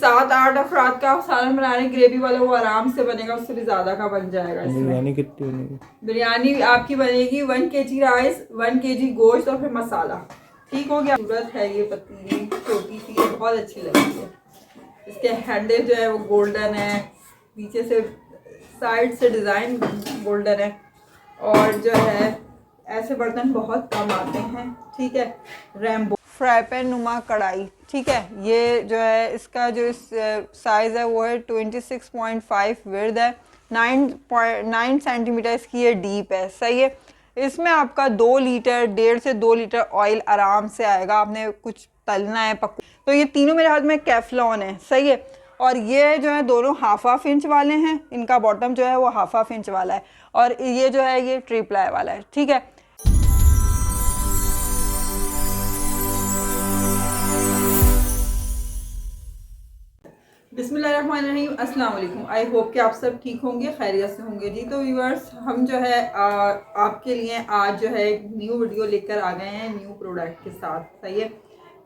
7-8 अफराद का सालन बना रहे हैं ग्रेवी वाला, वो आराम से बनेगा, उससे भी ज़्यादा का बन जाएगा। बिरयानी कितनी बनेगी? बिरयानी आपकी बनेगी 1 kg राइस, 1 kg गोश्त और फिर मसाला। ठीक हो गया। सूरत है ये पतीली, छोटी सी, बहुत अच्छी लगती है। इसके हैंडल जो है वो गोल्डन है, पीछे से साइड से डिज़ाइन गोल्डन है, और जो है ऐसे बर्तन बहुत कम आते हैं। ठीक है। रैम्बो फ्राई पैन नुमा कढ़ाई। ठीक है। ये जो है इसका जो साइज़ है वो है 26.5 विड्थ है, 9 सेंटीमीटर इसकी ये डीप है। सही है। इसमें आपका 2 लीटर 1.5 से 2 लीटर ऑयल आराम से आएगा। आपने कुछ तलना है तो ये तीनों मेरे हाथ में कैफ्लॉन है। सही है। और ये जो है दोनों हाफ इंच वाले हैं, इनका बॉटम जो है वो हाफ इंच वाला है, और ये जो है ये 3 प्लाई वाला है। ठीक है। बिस्मिल्लाहिर्रहमानिर्रहीम, अस्सलाम वालेकुम। आई होप कि आप सब ठीक होंगे, खैरियत से होंगे जी। तो व्यूअर्स, हम जो है आपके लिए आज जो है एक न्यू वीडियो लेकर आ गए हैं न्यू प्रोडक्ट के साथ। सही है।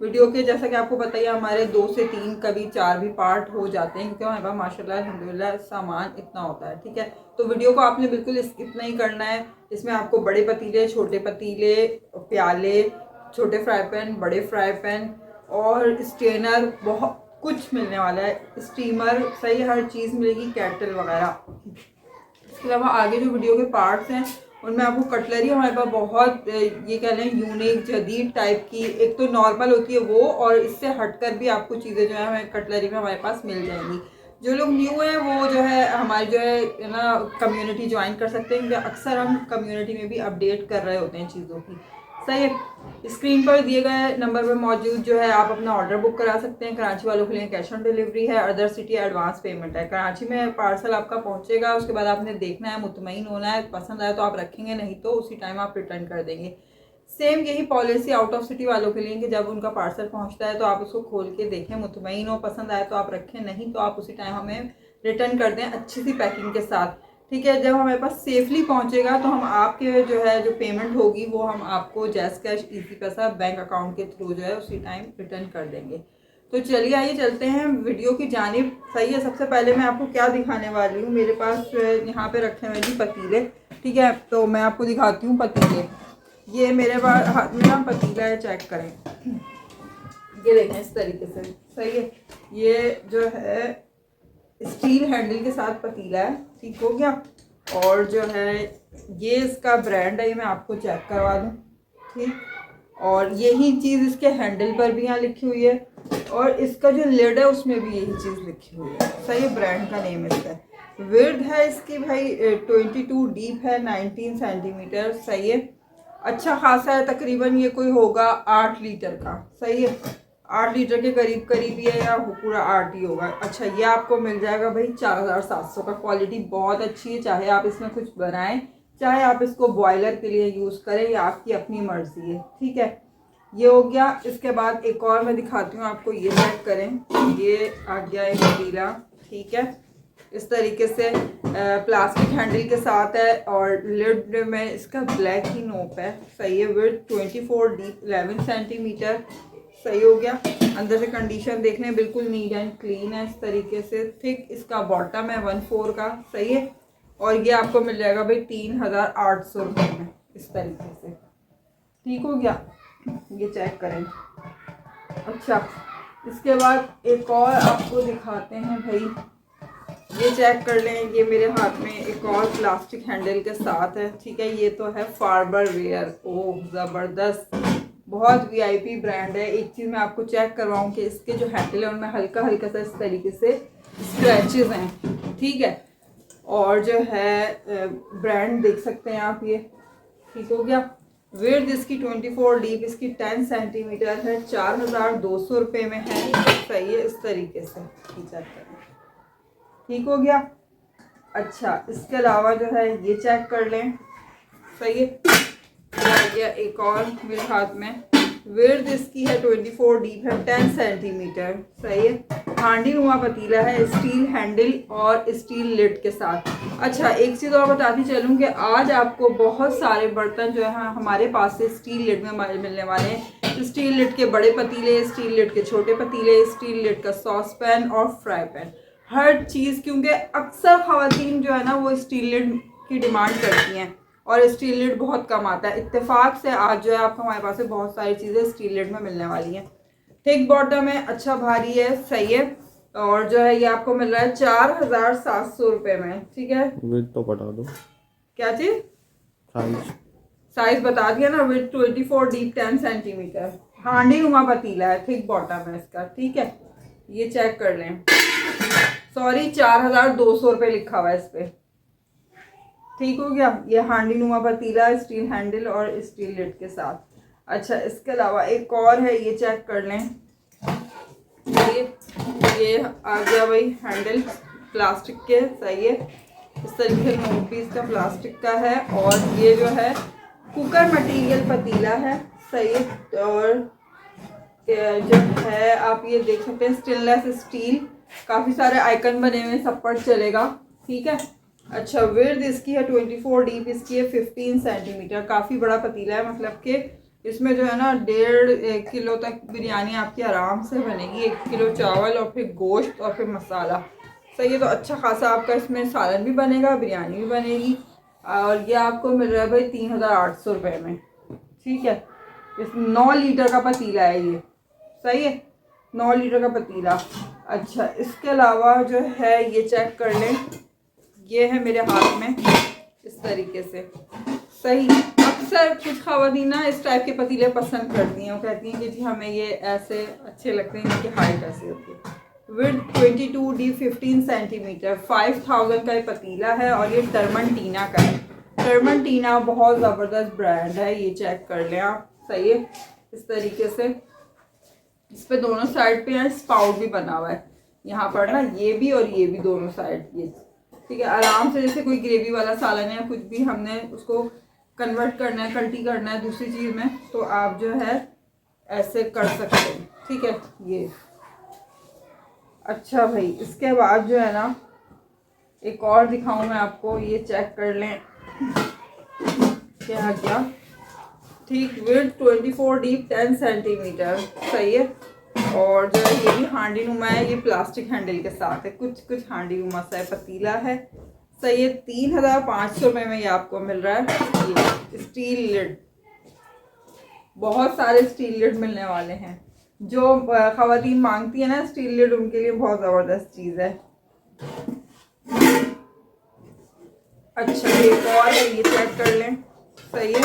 वीडियो के जैसा कि आपको पता ही है, हमारे 2 से 3 कभी 4 भी पार्ट हो जाते हैं, क्योंकि हमारे पास माशाल्लाह अल्हम्दुलिल्लाह सामान इतना होता है। ठीक है। तो वीडियो को आपने बिल्कुल स्किप नहीं करना है। इसमें आपको बड़े पतीले, छोटे पतीले, प्याले, छोटे फ्राई पैन, बड़े फ्राई पैन और स्ट्रेनर बहुत कुछ मिलने वाला है, स्टीमर, सही, हर चीज़ मिलेगी, कैटल वगैरह। इसके अलावा आगे जो वीडियो के पार्ट्स हैं उनमें आपको कटलरी हमारे पास बहुत ये कह लें यूनिक जदीद टाइप की, एक तो नॉर्मल होती है वो, और इससे हटकर भी आपको चीज़ें जो है हमें कटलरी में हमारे पास मिल जाएंगी। जो लोग न्यू हैं वो जो है हमारी जो है ना कम्युनिटी ज्वाइन कर सकते हैं, क्योंकि अक्सर हम कम्युनिटी में भी अपडेट कर रहे होते हैं चीज़ों की। सही है। स्क्रीन पर दिए गए नंबर पर मौजूद जो है आप अपना ऑर्डर बुक करा सकते हैं। कराची वालों के लिए कैश ऑन डिलीवरी है, अदर सिटी एडवांस पेमेंट है। कराची में पार्सल आपका पहुंचेगा, उसके बाद आपने देखना है, मुतमईन होना है, पसंद आए तो आप रखेंगे, नहीं तो उसी टाइम आप रिटर्न कर देंगे। सेम यही पॉलिसी आउट ऑफ सिटी वालों के लिए कि जब उनका पार्सल पहुँचता है तो आप उसको खोल के देखें, मुतमईन हो, पसंद आए तो आप रखें, नहीं तो आप उसी टाइम हमें रिटर्न कर दें अच्छी सी पैकिंग के साथ। ठीक है। जब हमारे पास सेफली पहुंचेगा तो हम आपके जो है जो पेमेंट होगी वो हम आपको जैस कैश इजी पैसा बैंक अकाउंट के थ्रू जो है उसी टाइम रिटर्न कर देंगे। तो चलिए आइए चलते हैं वीडियो की जानिब। सही है। सबसे पहले मैं आपको क्या दिखाने वाली हूँ, मेरे पास यहाँ पे रखे हुए जी पतीले। ठीक है। तो मैं आपको दिखाती हूँ पतीले। ये मेरे पास हाथ में ना पतीला है, चेक करें, ये देखें इस तरीके से। सही है। ये जो है स्टील हैंडल के साथ पतीला है। ठीक हो गया। और जो है ये इसका ब्रांड है, ये मैं आपको चेक करवा दूँ। ठीक। और यही चीज़ इसके हैंडल पर भी यहाँ लिखी हुई है, और इसका जो लिड है उसमें भी यही चीज़ लिखी हुई है। सही है। ब्रांड का नेम इसका। विड्थ है इसकी भाई 22, डीप है 19 सेंटीमीटर। सही है। अच्छा खासा है, तकरीबन ये कोई होगा 8 लीटर का। सही है। 8 लीटर के करीब ही है, या पूरा 8 ही होगा। अच्छा, ये आपको मिल जाएगा भाई 4700 का। क्वालिटी बहुत अच्छी है। चाहे आप इसमें कुछ बनाएं, चाहे आप इसको बॉयलर के लिए यूज़ करें, या आपकी अपनी मर्जी है। ठीक है। ये हो गया। इसके बाद एक और मैं दिखाती हूँ आपको, ये चेक करें, ये आ गया एक पतीला। ठीक है। इस तरीके से प्लास्टिक हैंडल के साथ है, और लिड में इसका ब्लैक ही नोप है। सही है। Width 24, deep 11 centimetre. सही हो गया। अंदर से कंडीशन देख लें, बिल्कुल नीट एंड क्लीन है इस तरीके से। थिक इसका बॉटम है 1/4 का। सही है। और ये आपको मिल जाएगा भाई 3800 रुपये में इस तरीके से। ठीक हो गया। ये चेक करें। अच्छा, इसके बाद एक और आपको दिखाते हैं भाई, ये चेक कर लें। ये मेरे हाथ में एक और प्लास्टिक हैंडल के साथ है। ठीक है। ये तो है फार्बर वेयर। ओह ज़बरदस्त, बहुत वीआईपी ब्रांड है। एक चीज़ मैं आपको चेक करवाऊँ कि इसके जो हैंडल है उनमें हल्का हल्का सा इस तरीके से स्क्रैचेस हैं। ठीक है। और जो है ब्रांड देख सकते हैं आप, ये। ठीक हो गया। विड्थ इसकी 24, डीप इसकी 10 सेंटीमीटर है, 4200 रुपये में है। सही है। इस तरीके से चेक करें। ठीक हो गया। अच्छा, इसके अलावा जो है ये चेक कर लें। सही है। एक और मेरे हाथ में, विड्थ इसकी है 24, डीप है 10 सेंटीमीटर। सही है। हांडी नुमा पतीला है, स्टील हैंडल और स्टील लिड के साथ। अच्छा, एक चीज़ और बताती चलूँ कि आज आपको बहुत सारे बर्तन जो है हमारे पास से स्टील लिड में मिलने वाले हैं, स्टील लिड के बड़े पतीले, स्टील लिड के छोटे पतीले, स्टील लिड का सॉस पैन और फ्राई पैन, हर चीज़, क्योंकि अक्सर ख़वातीन जो है ना वो स्टील लिड की डिमांड करती हैं और स्टील लिड बहुत कम आता है। इत्तेफाक से आज जो है आपको हमारे पास बहुत सारी चीज़ें स्टील लिड में मिलने वाली हैं। थिक बॉटम है, अच्छा भारी है, सही है। और जो है ये आपको मिल रहा है 4700 रुपये में। ठीक है, विड्थ तो बता दो। क्या चीज़? साइज बता दिया ना, विथ 24 डीप 10 सेंटीमीटर, हांडी नुमा पतीला है, थिक बॉटम है इसका। ठीक है, ये चेक कर लें। सॉरी 4200 रुपये लिखा हुआ है इस पर। ठीक हो गया, ये हांडी नुमा पतीला, स्टील हैंडल और स्टील लिड के साथ। अच्छा, इसके अलावा एक और है, ये चेक कर लें। ये आ गया भाई हैंडल प्लास्टिक के, सही है। इस तरीके से नोट पीस का प्लास्टिक का है। और ये जो है कुकर मटेरियल पतीला है, सही है। और जो है आप ये देख सकते हैं स्टेनलेस स्टील, काफ़ी सारे आइकन बने हुए हैं, सब पर चलेगा। ठीक है। अच्छा, विड्थ इसकी है 24, डीप इसकी है 15 सेंटीमीटर। काफ़ी बड़ा पतीला है, मतलब कि इसमें जो है ना 1.5 किलो तक बिरयानी आपकी आराम से बनेगी। 1 किलो चावल और फिर गोश्त और फिर मसाला, सही है। तो अच्छा खासा आपका इसमें सालन भी बनेगा, बिरयानी भी बनेगी। और ये आपको मिल रहा है भाई 3800 रुपये में। ठीक है, इस 9 लीटर का पतीला है ये, सही है, 9 लीटर का पतीला। अच्छा, इसके अलावा जो है ये चेक कर लें, ये है मेरे हाथ में इस तरीके से, सही। अक्सर कुछ ख़वातीन ना इस टाइप के पतीले पसंद करती हैं, वो कहती हैं कि जी हमें ये ऐसे अच्छे लगते हैं, इनकी हाइट ऐसी होती है। विड्थ 22 डी 15 सेंटीमीटर, 5000 का ये पतीला है और ये टर्मनटीना का है। टर्मनटीना बहुत ज़बरदस्त ब्रांड है, ये चेक कर लें आप, सही है। इस तरीके से इस पे दोनों साइड पे है स्पाउट भी बना हुआ है, यहाँ पर ना ये भी और ये भी दोनों साइड, ये ठीक है। आराम से जैसे कोई ग्रेवी वाला सालन है, कुछ भी हमने उसको कन्वर्ट करना है, कल्टी करना है दूसरी चीज़ में, तो आप जो है ऐसे कर सकते हैं। ठीक है, ये अच्छा भाई। इसके बाद जो है ना एक और दिखाऊं मैं आपको, ये चेक कर लें क्या क्या। ठीक, विड्थ 24, डीप 10 सेंटीमीटर, सही है। और जो है ये भी हांडी नुमा है, ये प्लास्टिक हैंडल के साथ है, कुछ हांडी नुमा सा है, पतीला है, सही है। 3500 रुपये में ये आपको मिल रहा है। ये स्टील लिड, बहुत सारे स्टील लिड मिलने वाले हैं। जो ख़वातीन मांगती है ना स्टील लिड, उनके लिए बहुत ज़बरदस्त चीज़ है। अच्छा, एक और है, ये चेक कर लें, सही है।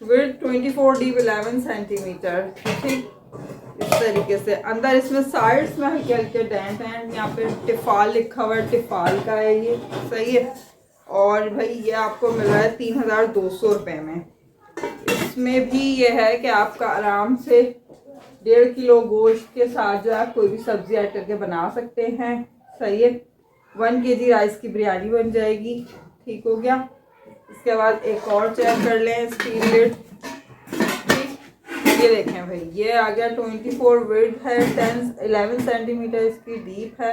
Width 24, deep 11 centimetre. ठीक, इस तरीके से अंदर इसमें साइड्स में हल्के हल्के डेंट हैं, यहाँ पे टिफाल लिखा हुआ है, टिफाल का है ये, सही है। और भाई ये आपको मिल रहा है 3200 रुपये में। इसमें भी ये है कि आपका आराम से 1.5 किलो गोश्त के साथ जो है कोई भी सब्जी ऐड करके बना सकते हैं, सही है। 1 kg राइस की बिरयानी बन जाएगी। ठीक हो गया। इसके बाद एक और चेक कर लें, स्टील लिड। ये देखें भाई, ये आ गया 24 विड्थ है, 11 सेंटीमीटर इसकी डीप है,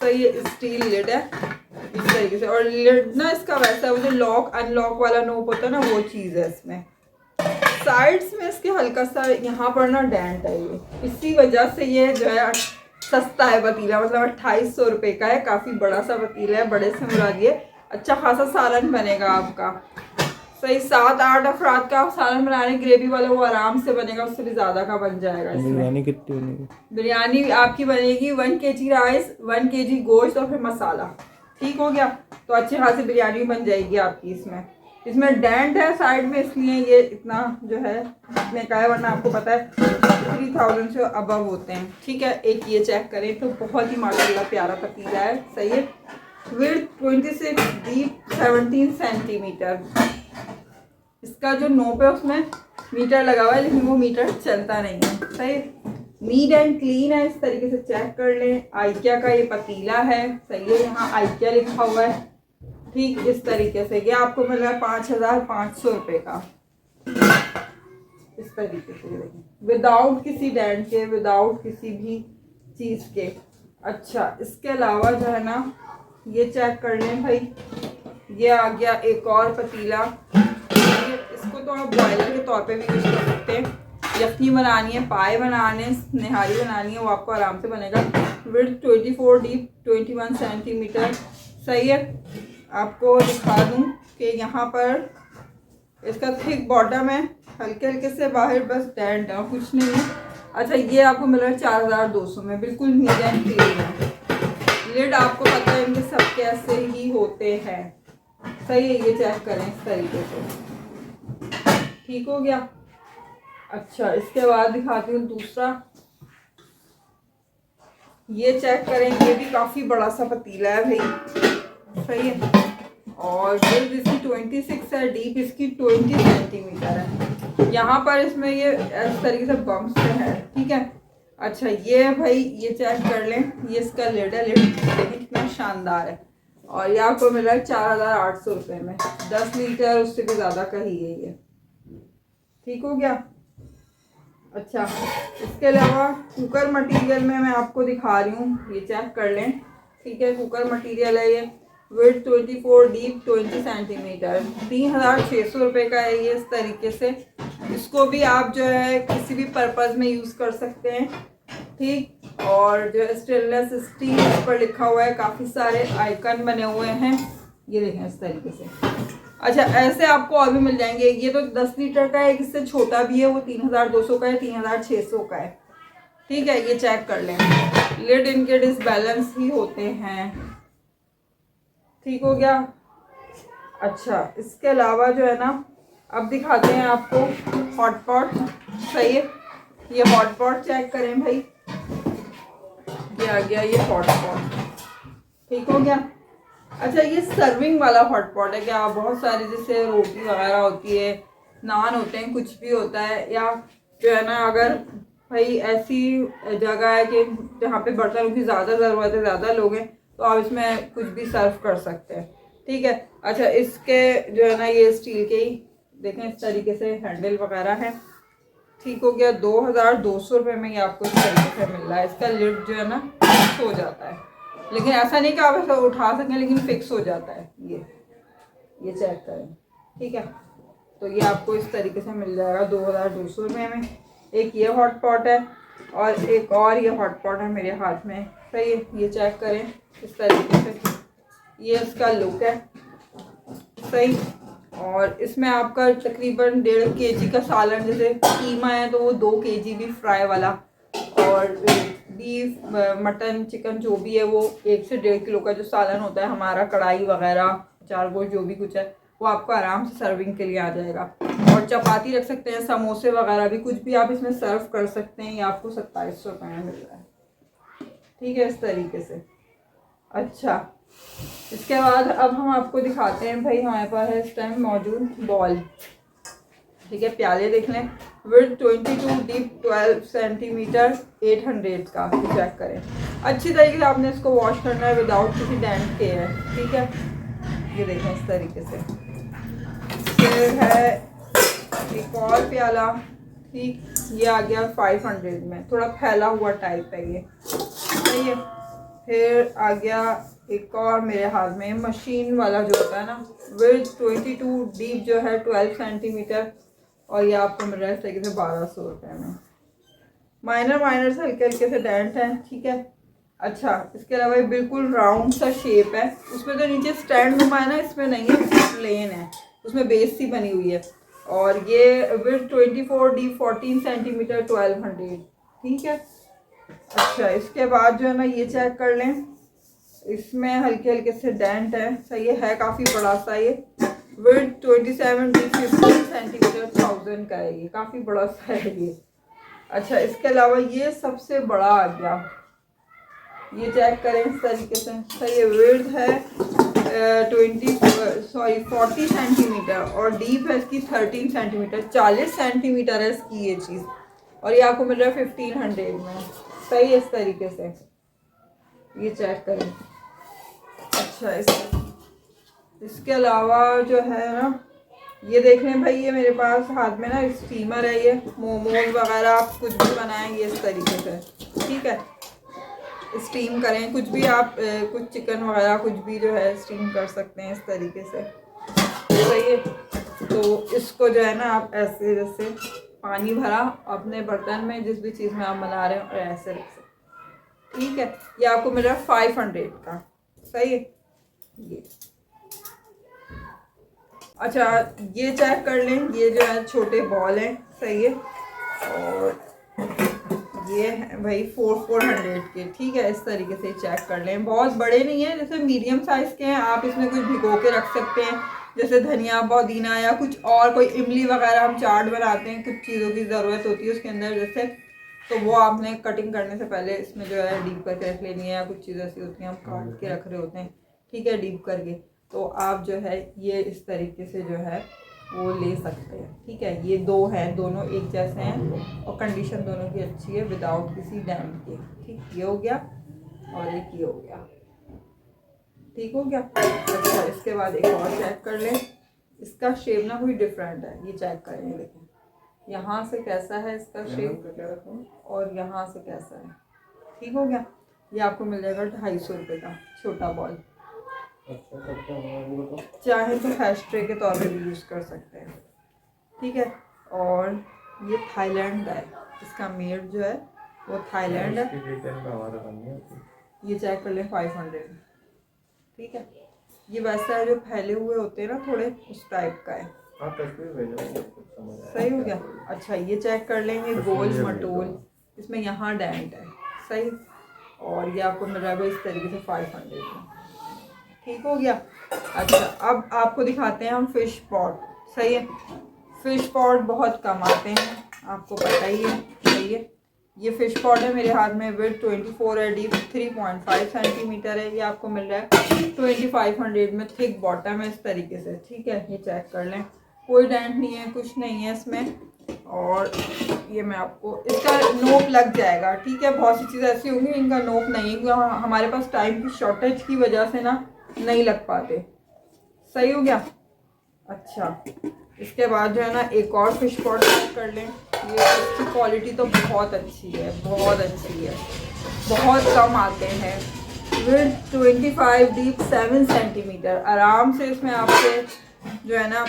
सही है। स्टील लिड है इस तरीके से। और लिड ना इसका वैसा वो जो लॉक अनलॉक वाला नोब होता है ना, वो चीज़ है इसमें। साइड्स में इसके हल्का सा यहाँ पर ना डेंट है, ये इसी वजह से ये जो है सस्ता है पतीला, मतलब 2800 रुपये का है। काफ़ी बड़ा सा पतीला है, बड़े से मुराद ये अच्छा खासा सालन बनेगा आपका, सही। 7-8 अफराद का सालन बनाने, ग्रेवी वाला वो आराम से बनेगा, उससे भी ज़्यादा का बन जाएगा। बिरयानी कितनी बनेगी? बिरयानी आपकी बनेगी 1 kg राइस, 1 kg गोश्त और फिर मसाला। ठीक हो गया, तो अच्छी खासी बिरयानी बन जाएगी आपकी। इसमें डेंट है साइड में, इसलिए ये इतना जो है इतने का है, वरना आपको पता है 3000 से अबव होते हैं। ठीक है, एक ये चेक करें तो बहुत ही माशाल्लाह प्यारा पतीला है, सही है। Width 26, deep 17 centimetre. इसका जो नोप है उसमें मीटर लगा हुआ है, लेकिन वो मीटर चलता नहीं है, सही। नीट एंड क्लीन है, इस तरीके से चेक कर लें। आइकिया का ये पतीला है, सही है, यहाँ आइकिया लिखा हुआ है। ठीक, इस तरीके से ये आपको मिल रहा है 5500 रुपये का, इस तरीके से देखें, विदाउट किसी डेंट के, विदाउट किसी भी चीज़ के। अच्छा, इसके अलावा जो है ना ये चेक कर लें भाई, ये आ गया एक और पतीला। इसको तो आप बॉयलर के तौर पे भी यूज़ कर सकते हैं, यखनी बनानी है, पाए बनाने हैं, निहारी बनानी है, वो आपको आराम से बनेगा। Width 24 deep 21 centimetre. सही है। आपको दिखा दूं कि यहाँ पर इसका थिक बॉटम है, हल्के हल्के से बाहर बस डेंट है, कुछ नहीं है। अच्छा, ये आपको मिल रहा है 4200 में, बिल्कुल नीट एंड क्लीन है। लिड आपको पता है इनके सबके ऐसे ही होते हैं। सही है, ये चेक करें इस तरीके से। ठीक हो गया। अच्छा, इसके बाद दिखाती हूँ दूसरा। ये चेक करें, ये भी काफ़ी बड़ा सा पतीला है भाई। सही है। और विड्थ इसकी 26 है, डीप इसकी 20 सेंटीमीटर है। यहाँ पर इसमें ये इस तरीके से बम्प्स है। ठीक है। अच्छा, ये भाई ये चेक कर लें, ये इसका लिड है। लिड देखिए कितना शानदार है। और ये आपको मिल रहा है 4800 रुपये में। 10 लीटर उससे भी ज़्यादा का ही है ये। ठीक हो गया। अच्छा, इसके अलावा कुकर मटेरियल में मैं आपको दिखा रही हूँ, ये चेक कर लें। ठीक है, कुकर मटेरियल है ये। Width 24, deep 20 centimetre. 3600 रुपये का है ये। इस तरीके से इसको भी आप जो है किसी भी पर्पज़ में यूज़ कर सकते हैं। ठीक। और जो है स्टेनलेस स्टील पर लिखा हुआ है, काफ़ी सारे आइकन बने हुए हैं, ये देखें इस तरीके से। अच्छा, ऐसे आपको और भी मिल जाएंगे। ये तो 10 लीटर का है, इससे छोटा भी है, वो 3200 का है, 3600 का है। ठीक है, ये चेक कर लें। लिड इनके डिसबैलेंस ही होते हैं। ठीक हो गया। अच्छा, इसके अलावा जो है ना, अब दिखाते हैं आपको हॉट पॉट। सही है। ये हॉट पॉट चेक करें भाई, ये आ गया ये हॉट पॉट। ठीक हो गया। अच्छा, ये सर्विंग वाला हॉट पॉट है। क्या बहुत सारी जैसे रोटी वगैरह होती है, नान होते हैं, कुछ भी होता है, या जो है ना अगर भाई ऐसी जगह है कि जहाँ पे बर्तनों की ज़्यादा ज़रूरत है, ज़्यादा लोग हैं, तो आप इसमें कुछ भी सर्व कर सकते हैं। ठीक है। अच्छा, इसके जो है ना ये स्टील के ही देखें इस तरीके से हैंडल वगैरह है। ठीक हो गया। 2200 रुपये में ये आपको इस तरीके से मिल रहा है। इसका लिड जो है ना फिक्स हो जाता है, लेकिन ऐसा नहीं कि आप ऐसा उठा सकें, लेकिन फिक्स हो जाता है ये चेक करें। ठीक है। तो ये आपको इस तरीके से मिल जाएगा 2200 रुपये में। एक ये हॉट पॉट है और एक और ये हॉट पॉट है मेरे हाथ में। सही है, ये चेक करें इस तरीके से, ये इसका लुक है। सही। और इसमें आपका तकरीबन 1.5 kg का सालन, जैसे कीमा है तो वो 2 kg भी फ्राई वाला, और बीफ मटन चिकन जो भी है वो 1 से 1.5 किलो का जो सालन होता है हमारा, कढ़ाई वगैरह, चार गोश्त जो भी कुछ है, वो आपको आराम से सर्विंग के लिए आ जाएगा। और चपाती रख सकते हैं, समोसे वगैरह भी कुछ भी आप इसमें सर्व कर सकते हैं। ये आपको 2700 रुपये में मिल रहा है। ठीक है, इस तरीके से। अच्छा, इसके बाद अब हम आपको दिखाते हैं भाई, हमारे पास है इस टाइम मौजूद बॉल। ठीक है, प्याले देख लें। विड्थ 22, डीप 12 सेंटीमीटर, 800 का। चेक करें अच्छी तरीके से, आपने इसको वॉश करना है विदाउट किसी डेंट के है। ठीक है, ये देखें इस तरीके से। फिर है एक और प्याला। ठीक, ये आ गया 500 में, थोड़ा फैला हुआ टाइप है ये। सही है। फिर आ गया एक और मेरे हाथ में मशीन वाला जो होता है ना, विड्थ 22, डीप जो है 12 सेंटीमीटर, और ये आपको मिल रहा है इस तरीके से 1200 रुपये में। माइनर से हल्के हल्के से डेंट है। ठीक है। अच्छा, इसके अलावा ये बिल्कुल राउंड सा शेप है, उसमें तो नीचे स्टैंड नुमा है ना, इसमें नहीं है, प्लेन है, उसमें बेस सी बनी हुई है। और ये विड्थ 24, डीप 14 सेंटीमीटर, 1200। ठीक है। अच्छा, इसके बाद जो है ना ये चेक कर लें, इसमें हल्के हल्के से डेंट है। सही है काफ़ी बड़ा सा ये। विड्थ 27, डीप 15 सेंटीमीटर, 1000 का है ये, काफ़ी बड़ा सा है ये। अच्छा, इसके अलावा ये सबसे बड़ा आ गया, ये चेक करें इस तरीके से। सही है। विड्थ है 40 सेंटीमीटर और डीप है इसकी 13 सेंटीमीटर, 40 सेंटीमीटर है इसकी ये चीज़, और ये आपको मिल रहा है 1500 में। सही है, इस तरीके से ये चेक करें। अच्छा, इसके अलावा जो है ना ये देख लें भाई, ये मेरे पास हाथ में ना स्टीमर है, ये मोमोज वगैरह आप कुछ भी बनाएंगे इस तरीके से। ठीक है, स्टीम करें कुछ भी आप, कुछ चिकन वगैरह कुछ भी जो है स्टीम कर सकते हैं इस तरीके से। सही है। तो इसको जो है ना आप ऐसे जैसे पानी भरा अपने बर्तन में, जिस भी चीज़ में आप बना रहे हो, और ऐसे रख सकते। ठीक है, ये आपको मिल रहा है 500 का। सही है। ये अच्छा, ये चेक कर लें, ये जो है छोटे बॉल हैं। सही है। और ये है भाई 400 के। ठीक है, इस तरीके से चेक कर लें। बहुत बड़े नहीं है, जैसे मीडियम साइज़ के हैं। आप इसमें कुछ भिगो के रख सकते हैं, जैसे धनिया पुदीना या कुछ और, कोई इमली वगैरह हम चाट बनाते हैं, कुछ चीज़ों की ज़रूरत होती है उसके अंदर जैसे, तो वो आपने कटिंग करने से पहले इसमें जो है डीप करके रख लेनी है, या कुछ चीज़ ऐसी होती हैं हम काट के रख रहे होते हैं। ठीक है, डीप करके। तो आप जो है ये इस तरीके से जो है वो ले सकते हैं। ठीक है, ये दो हैं, दोनों एक जैसे हैं और कंडीशन दोनों की अच्छी है, विदाउट किसी डैमेज के। ठीक, ये हो गया और एक ये हो गया। ठीक हो गया। अच्छा, इसके बाद एक और चेक कर लें। इसका शेप ना कोई डिफरेंट है, ये चेक करें। देखें यहाँ से कैसा है इसका शेप और यहाँ से कैसा है। ठीक हो गया। ये आपको मिल जाएगा 250 रुपये का छोटा बॉल। चाहे तो हैश ट्रे के तौर पे भी यूज़ कर सकते हैं। ठीक है, और ये थाईलैंड का है, इसका मेड जो है वो थाईलैंड है। ये चेक कर लें 500। ठीक है, ये वैसा है जो फैले हुए होते हैं ना थोड़े, उस टाइप का है। सही हो गया। अच्छा, ये चेक कर लेंगे, गोल मटोल, इसमें यहाँ डेंट है। सही। और ये आपको मिल रहा है इस तरीके से 500 में। ठीक हो गया। अच्छा, अब आपको दिखाते हैं हम फिश पॉट। सही है। फिश पॉट बहुत कम आते हैं, आपको पता ही है। सही है। ये फिश पॉट है मेरे हाथ में, विड्थ 24 है, डीप 3.5 सेंटीमीटर है। ये आपको मिल रहा है 2500 में। थिक बॉटम है इस तरीके से। ठीक है, ये चेक कर लें, कोई डेंट नहीं है, कुछ नहीं है इसमें। और ये मैं आपको, इसका नोक लग जाएगा। ठीक है, बहुत सी चीज़ें ऐसी होंगी इनका नोक नहीं है, क्योंकि हमारे पास टाइम की शॉर्टेज की वजह से ना नहीं लग पाते। सही हो गया। अच्छा, इसके बाद जो है ना एक और फिश पॉट चेक कर लें। ये इसकी क्वालिटी तो बहुत अच्छी है, बहुत अच्छी है। बहुत कम आते हैं, विथ 25, डीप 7 सेंटीमीटर। आराम से इसमें आपसे जो है ना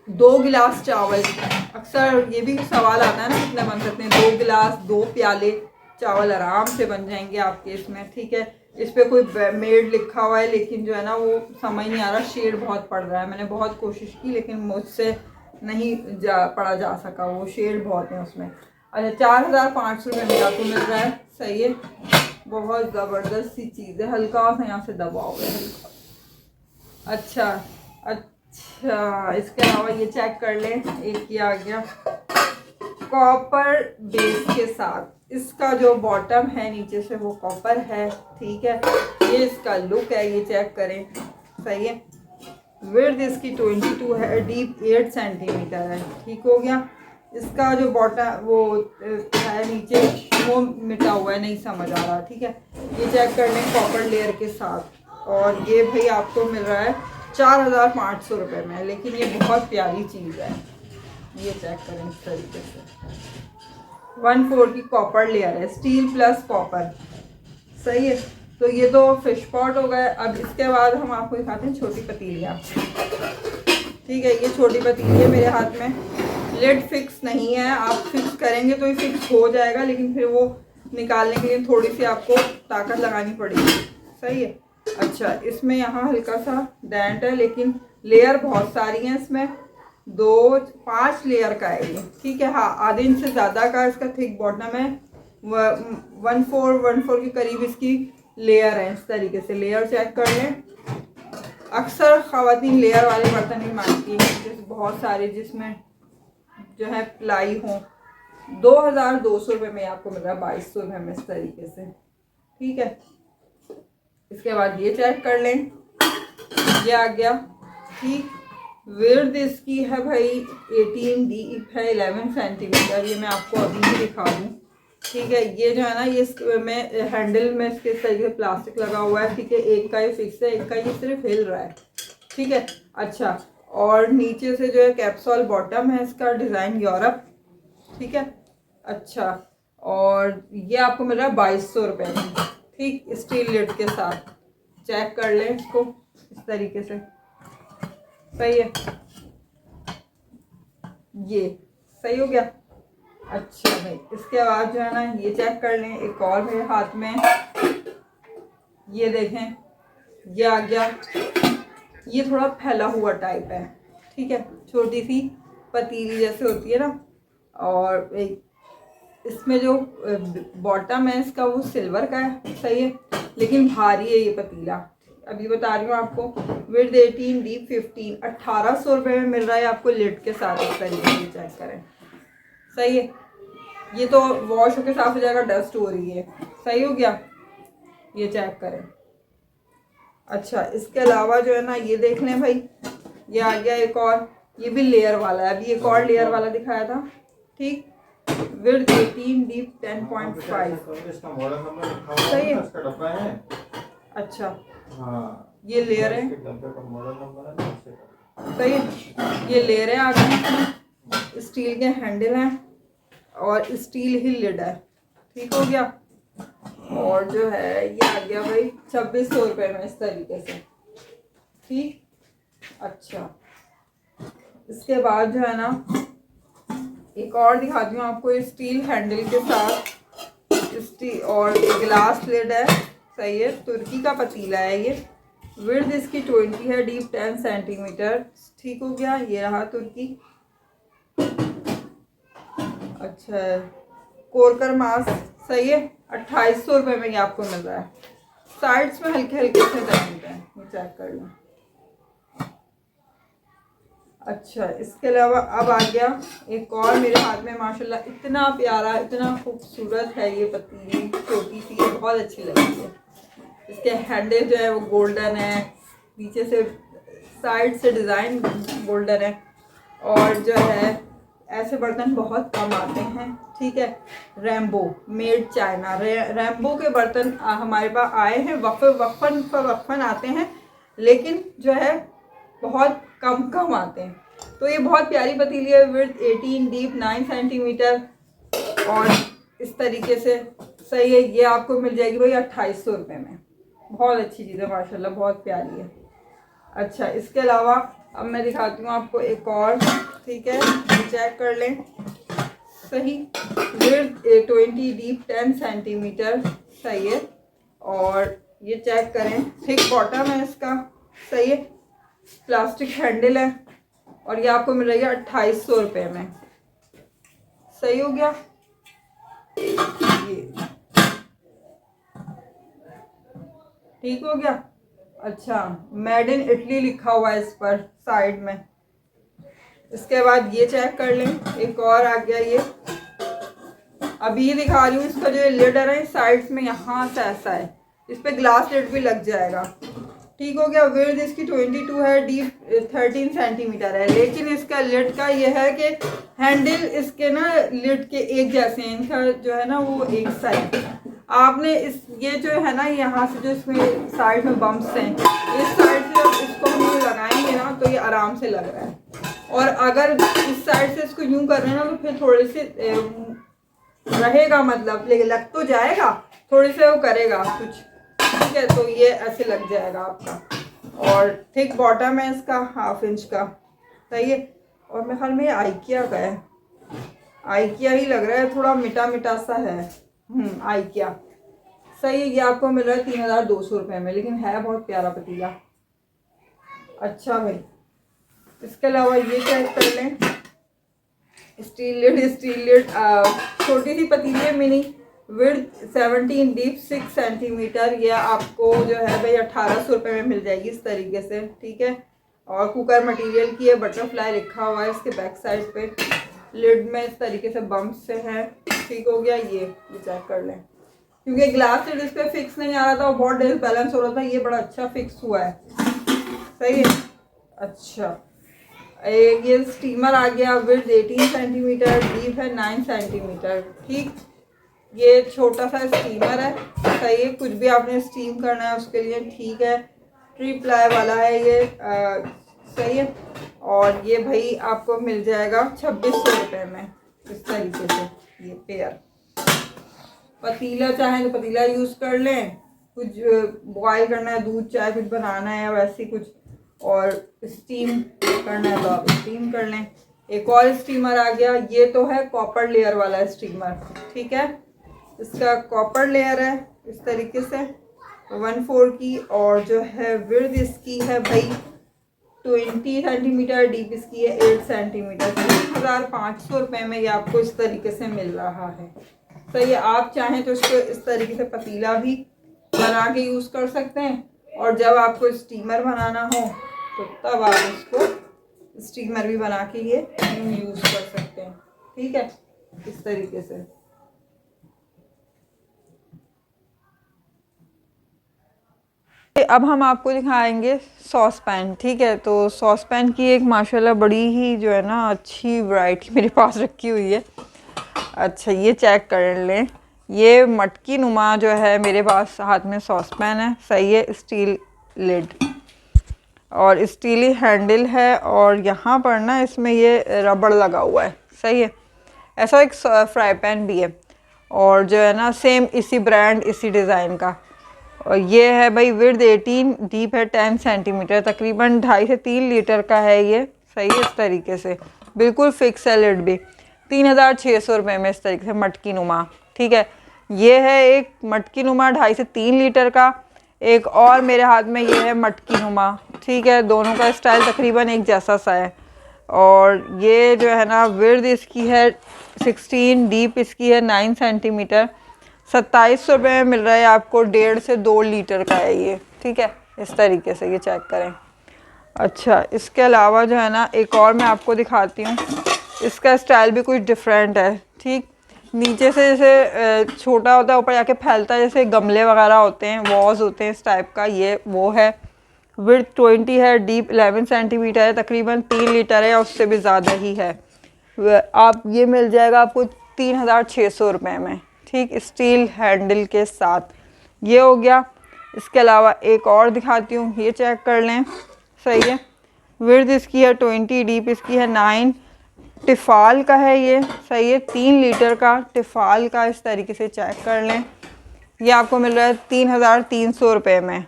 2 गिलास चावल, अक्सर ये भी सवाल आता है ना कितने बन सकते हैं, 2 गिलास 2 प्याले चावल आराम से बन जाएंगे आपके इसमें। ठीक है, इस पर कोई मेड लिखा हुआ है, लेकिन जो है ना वो समझ नहीं आ रहा, शेड बहुत पड़ रहा है। मैंने बहुत कोशिश की लेकिन मुझसे नहीं पढ़ा जा सका, वो शेड बहुत है उसमें। अच्छा, 4500 रुपये में आपको मिल रहा है। सही है, बहुत ज़बरदस्त सी चीज़ है। हल्का सा यहाँ से दबाव है, हल्का। अच्छा, इसके अलावा ये चेक कर लें, एक ये आ गया कॉपर बेस के साथ। इसका जो बॉटम है नीचे से वो कॉपर है। ठीक है, ये इसका लुक है, ये चेक करें। सही है। विड्थ इसकी 22 है, डीप 8 सेंटीमीटर है। ठीक हो गया। इसका जो बॉटम वो है नीचे वो मिटा हुआ है, नहीं समझ आ रहा। ठीक है, ये चेक कर लें कॉपर लेयर के साथ। और ये भाई आपको मिल रहा है 4500 रुपये में, लेकिन ये बहुत प्यारी चीज़ है। ये चेक करें इस तरीके से, 1/4 की कॉपर लेयर है, स्टील प्लस कॉपर। सही है। तो ये तो फिश पॉट हो गए। अब इसके बाद हम आपको दिखाते हैं छोटी पतीलियाँ। ठीक है, ये छोटी पतीली है मेरे हाथ में। लिड फिक्स नहीं है, आप फिक्स करेंगे तो ये फिक्स हो जाएगा, लेकिन फिर वो निकालने के लिए थोड़ी सी आपको ताकत लगानी पड़ेगी। सही है। अच्छा, इसमें यहाँ हल्का सा डेंट है, लेकिन लेयर बहुत सारी हैं इसमें, 5 लेयर का है ये। ठीक है। हाँ, आधे इंच से ज़्यादा का इसका थिक बॉटम है, 1/4 के करीब इसकी लेयर है। इस तरीके से लेयर चेक कर लें। अक्सर ख़वातीन लेयर वाले बर्तन ही मांगती हैं, जैसे बहुत सारे जिसमें जो है प्लाई हो। 2200 रुपये में आपको मिल रहा है 2200 रुपये में इस तरीके से। ठीक है, इसके बाद ये चेक कर लें, ये आ गया। ठीक, विड्थ इसकी है भाई 18, डीप है 11 सेंटीमीटर। ये मैं आपको अभी ही दिखा दूँ। ठीक है, ये जो है ना ये में हैंडल में इसके इस तरीके से प्लास्टिक लगा हुआ है। ठीक है, एक का ये फिक्स है, एक का ये सिर्फ हिल रहा है। ठीक है। अच्छा, और नीचे से जो है कैप्सूल बॉटम है इसका, डिज़ाइन यूरोप। ठीक है। अच्छा, और ये आपको मिल रहा है 2200 रुपये में। ठीक, स्टील लिड के साथ। चेक कर लें इसको इस तरीके से। सही है। ये सही हो गया। अच्छा भाई, इसके बाद जो है ना ये चेक कर लें, एक और मेरे हाथ में ये देखें, ये आ गया। ये थोड़ा फैला हुआ टाइप है, ठीक है, छोटी सी पतीली जैसे होती है ना। और इसमें जो बॉटम है इसका वो सिल्वर का है, सही है, लेकिन भारी है ये पतीला। अभी बता रही हूँ आपको, विड्थ 18, डीप 15, 1800 रुपये में मिल रहा है आपको लिड के साथ। इस तरीके से चेक करें, सही है। ये तो वॉश होकर साफ हो जाएगा, डस्ट हो रही है, सही हो गया। ये चेक करें। अच्छा, इसके अलावा जो है ना ये देख लें भाई, ये आ गया एक और, ये भी लेयर वाला है। अभी एक और लेयर वाला दिखाया था, ठीक, विड्थ 18, डीप 10.5, सही है। अच्छा हाँ, ये लेयर है, सही है। ये लेयर है, आगे स्टील के हैंडल हैं और स्टील ही लिड है, ठीक हो गया। और जो है ये आ गया भाई 2600 रुपये में, इस तरीके से, ठीक। अच्छा, इसके बाद जो है ना एक और दिखाती हूँ आपको, स्टील हैंडल के साथ, स्टील और ग्लास लिड है, सही है। तुर्की का पतीला है ये। विड्थ इसकी 20 है, डीप 10 सेंटीमीटर, ठीक हो गया। ये रहा तुर्की। अच्छा, कोरकर मास, सही है। 2800 रुपये में ये आपको मिल रहा है। साइड्स में हल्के हल्के से डायमंड है, ये चेक कर लो। अच्छा, इसके अलावा अब आ गया एक और मेरे हाथ में, माशाल्लाह इतना प्यारा, इतना खूबसूरत है ये पतीली, छोटी सी, बहुत अच्छी लगी है। इसके हैंडल जो है वो गोल्डन है, नीचे से साइड से डिज़ाइन गोल्डन है। और जो है ऐसे बर्तन बहुत कम आते हैं, ठीक है। रैम्बो मेड चाइना, रैम्बो के बर्तन हमारे पास आए हैं, वक्फन आते हैं, लेकिन जो है बहुत कम आते हैं। तो ये बहुत प्यारी पतीली है, विड्थ 18, डीप 9 सेंटीमीटर, और इस तरीके से, सही है। ये आपको मिल जाएगी भाई 2800 रुपये में। बहुत अच्छी चीज़ है माशाल्लाह, बहुत प्यारी है। अच्छा, इसके अलावा अब मैं दिखाती हूँ आपको एक और, ठीक है, चेक कर लें, सही। विड्थ 20, डीप 10 सेंटीमीटर, सही है। और ये चेक करें, थिक बॉटम है इसका, सही है। प्लास्टिक हैंडल है और ये आपको मिल रही है 2800 रुपये में, सही हो गया। ये ठीक हो गया। अच्छा, मेड इन इटली लिखा हुआ है इस पर साइड में। इसके बाद ये चेक कर लें, एक और आ गया ये। अभी ये दिखा रही हूँ, इसका जो लिड है ना साइड्स में यहाँ से ऐसा है, इस पे ग्लास लिड भी लग जाएगा, ठीक हो गया। विड्थ इसकी 22 है, डीप 13 सेंटीमीटर है, लेकिन इसका लिड का ये है कि हैंडल इसके ना लिड के एक जैसे हैं, इनका जो है ना वो एक साइड। आपने ये जो है ना यहाँ से जो इसमें साइड में बम्प्स हैं, इस साइड से जब इसको हम लगाएंगे ना तो ये आराम से लग रहा है। और अगर इस साइड से इसको यूँ कर रहे हैं ना तो फिर थोड़े से रहेगा, मतलब लेकिन लग तो जाएगा, थोड़ी से वो करेगा कुछ, ठीक है। तो ये ऐसे लग जाएगा आपका। और थिक बॉटम है इसका, 1/2 इंच का, सही है। और मेरे ख्याल में ये आइकिया का है, आइकिया ही लग रहा है, थोड़ा मिटा मिटा सा है, आइकिया, सही है। ये आपको मिल रहा है 3200 रुपये में, लेकिन है बहुत प्यारा पतीला। अच्छा भाई, इसके अलावा ये चेक कर लें, स्टील लिड, छोटी सी पतीली है, मिनी, विड्थ 17, डीप 6 सेंटीमीटर। ये आपको जो है भाई 1800 रुपये में मिल जाएगी इस तरीके से, ठीक है। और कुकर मटेरियल की है, बटरफ्लाई लिखा हुआ है इसके बैक साइड पे। लिड में इस तरीके से बम्प से है, ठीक हो गया। ये चेक कर लें, क्योंकि ग्लास लिड इस पर फिक्स नहीं आ रहा था, वो बहुत डिसबैलेंस हो रहा था, ये बड़ा अच्छा फिक्स हुआ है, सही है। अच्छा, ये स्टीमर आ गया, विड्थ 18 सेंटीमीटर, डीप है 9 सेंटीमीटर, ठीक। ये छोटा सा स्टीमर है, सही है, कुछ भी आपने स्टीम करना है उसके लिए, ठीक है। ट्री प्लाई वाला है ये, सही है। और ये भाई आपको मिल जाएगा 2600 रुपये में, इस तरीके से ये पेयर। पतीला चाहे तो पतीला यूज़ कर लें, कुछ बॉयल करना है, दूध चाय कुछ बनाना है या वैसे कुछ, और स्टीम करना है तो आप स्टीम कर लें। एक और स्टीमर आ गया, ये तो है कॉपर लेयर वाला स्टीमर, ठीक है। इसका कॉपर लेयर है इस तरीके से 1/4 की, और जो है विड्थ इसकी है भाई 20 सेंटीमीटर, डीप इसकी है 8 सेंटीमीटर। 3500 रुपये में ये आपको इस तरीके से मिल रहा है। तो ये आप चाहें तो इसको इस तरीके से पतीला भी बना के यूज़ कर सकते हैं, और जब आपको स्टीमर बनाना हो तो तब आप इसको स्टीमर भी बना के ये यूज़ कर सकते हैं, ठीक है, इस तरीके से। अब हम आपको दिखाएंगे सॉस पैन, ठीक है। तो सॉस पैन की एक माशाल्लाह बड़ी ही जो है ना अच्छी वैरायटी मेरे पास रखी हुई है। अच्छा, ये चेक कर लें, ये मटकी नुमा जो है मेरे पास हाथ में सॉस पैन है, सही है। स्टील लिड और स्टीली हैंडल है, और यहाँ पर ना इसमें ये रबड़ लगा हुआ है, सही है। ऐसा एक फ्राई पैन भी है, और जो है ना सेम इसी ब्रांड इसी डिज़ाइन का, और ये है भाई विड्थ 18, डीप है 10 सेंटीमीटर, तकरीबन 2.5 से 3 लीटर का है ये, सही है। इस तरीके से बिल्कुल फिक्स है लिड भी। 3600 रुपये में इस तरीके से मटकी नुमा, ठीक है। ये है एक मटकी नुमा 2.5 से 3 लीटर का, एक और मेरे हाथ में ये है मटकी नुमा, ठीक है। दोनों का स्टाइल तकरीबन एक जैसा सा है, और ये जो है ना विड्थ इसकी है 16, डीप इसकी है 9 सेंटीमीटर। 2700 रुपये में मिल रहा है आपको, 1.5 से 2 लीटर का है ये, ठीक है। इस तरीके से ये चेक करें। अच्छा, इसके अलावा जो है ना एक और मैं आपको दिखाती हूँ, इसका स्टाइल भी कुछ डिफरेंट है, ठीक। नीचे से जैसे छोटा होता है, ऊपर जाके फैलता है, जैसे गमले वगैरह होते हैं, वॉज होते हैं इस टाइप का, ये वो है। विड्थ 20 है, डीप 11 सेंटीमीटर है, तकरीबन 3 लीटर है या उससे भी ज़्यादा ही है। आप ये मिल जाएगा आपको 3600 रुपये में, ठीक, स्टील हैंडल के साथ। ये हो गया। इसके अलावा एक और दिखाती हूँ, ये चेक कर लें, सही है। विड्थ इसकी है 20, डीप इसकी है 9, टिफ़ाल का है ये, सही है। 3 लीटर का टिफ़ाल का, इस तरीके से चेक कर लें। ये आपको मिल रहा है 3300 रुपये में,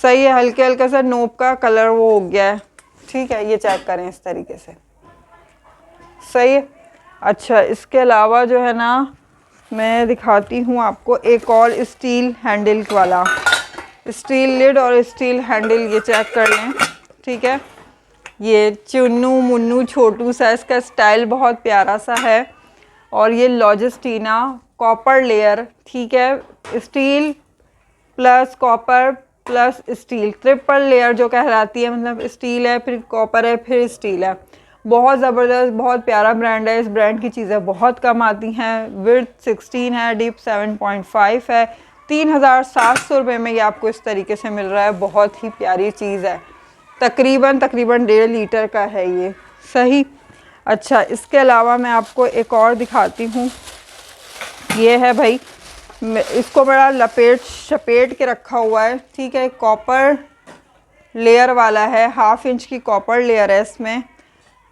सही है। हल्के हल्का सा नोब का कलर वो हो गया है, ठीक है। ये चेक करें इस तरीके से, सही है। अच्छा, इसके अलावा जो है ना मैं दिखाती हूँ आपको एक और स्टील हैंडल वाला, स्टील लिड और स्टील हैंडल, ये चेक कर लें, ठीक है। ये चुन्नू मुन्नू छोटू सा, इसका स्टाइल बहुत प्यारा सा है, और ये लॉजिस्टीना कॉपर लेयर, ठीक है। Steel plus copper plus steel, triple layer जो कहलाती है, मतलब स्टील है फिर कॉपर है फिर स्टील है। बहुत ज़बरदस्त, बहुत प्यारा ब्रांड है। इस ब्रांड की चीज़ें बहुत कम आती हैं। विड्थ 16 है, डीप 7.5 है। 3700 रुपये में ये आपको इस तरीके से मिल रहा है। बहुत ही प्यारी चीज़ है, तकरीबन 1.5 लीटर का है ये, सही। अच्छा, इसके अलावा मैं आपको एक और दिखाती हूँ, ये है भाई, इसको बड़ा शपेट के रखा हुआ है, ठीक है। कॉपर लेयर वाला है, 1/2 इंच की कॉपर लेयर है इसमें।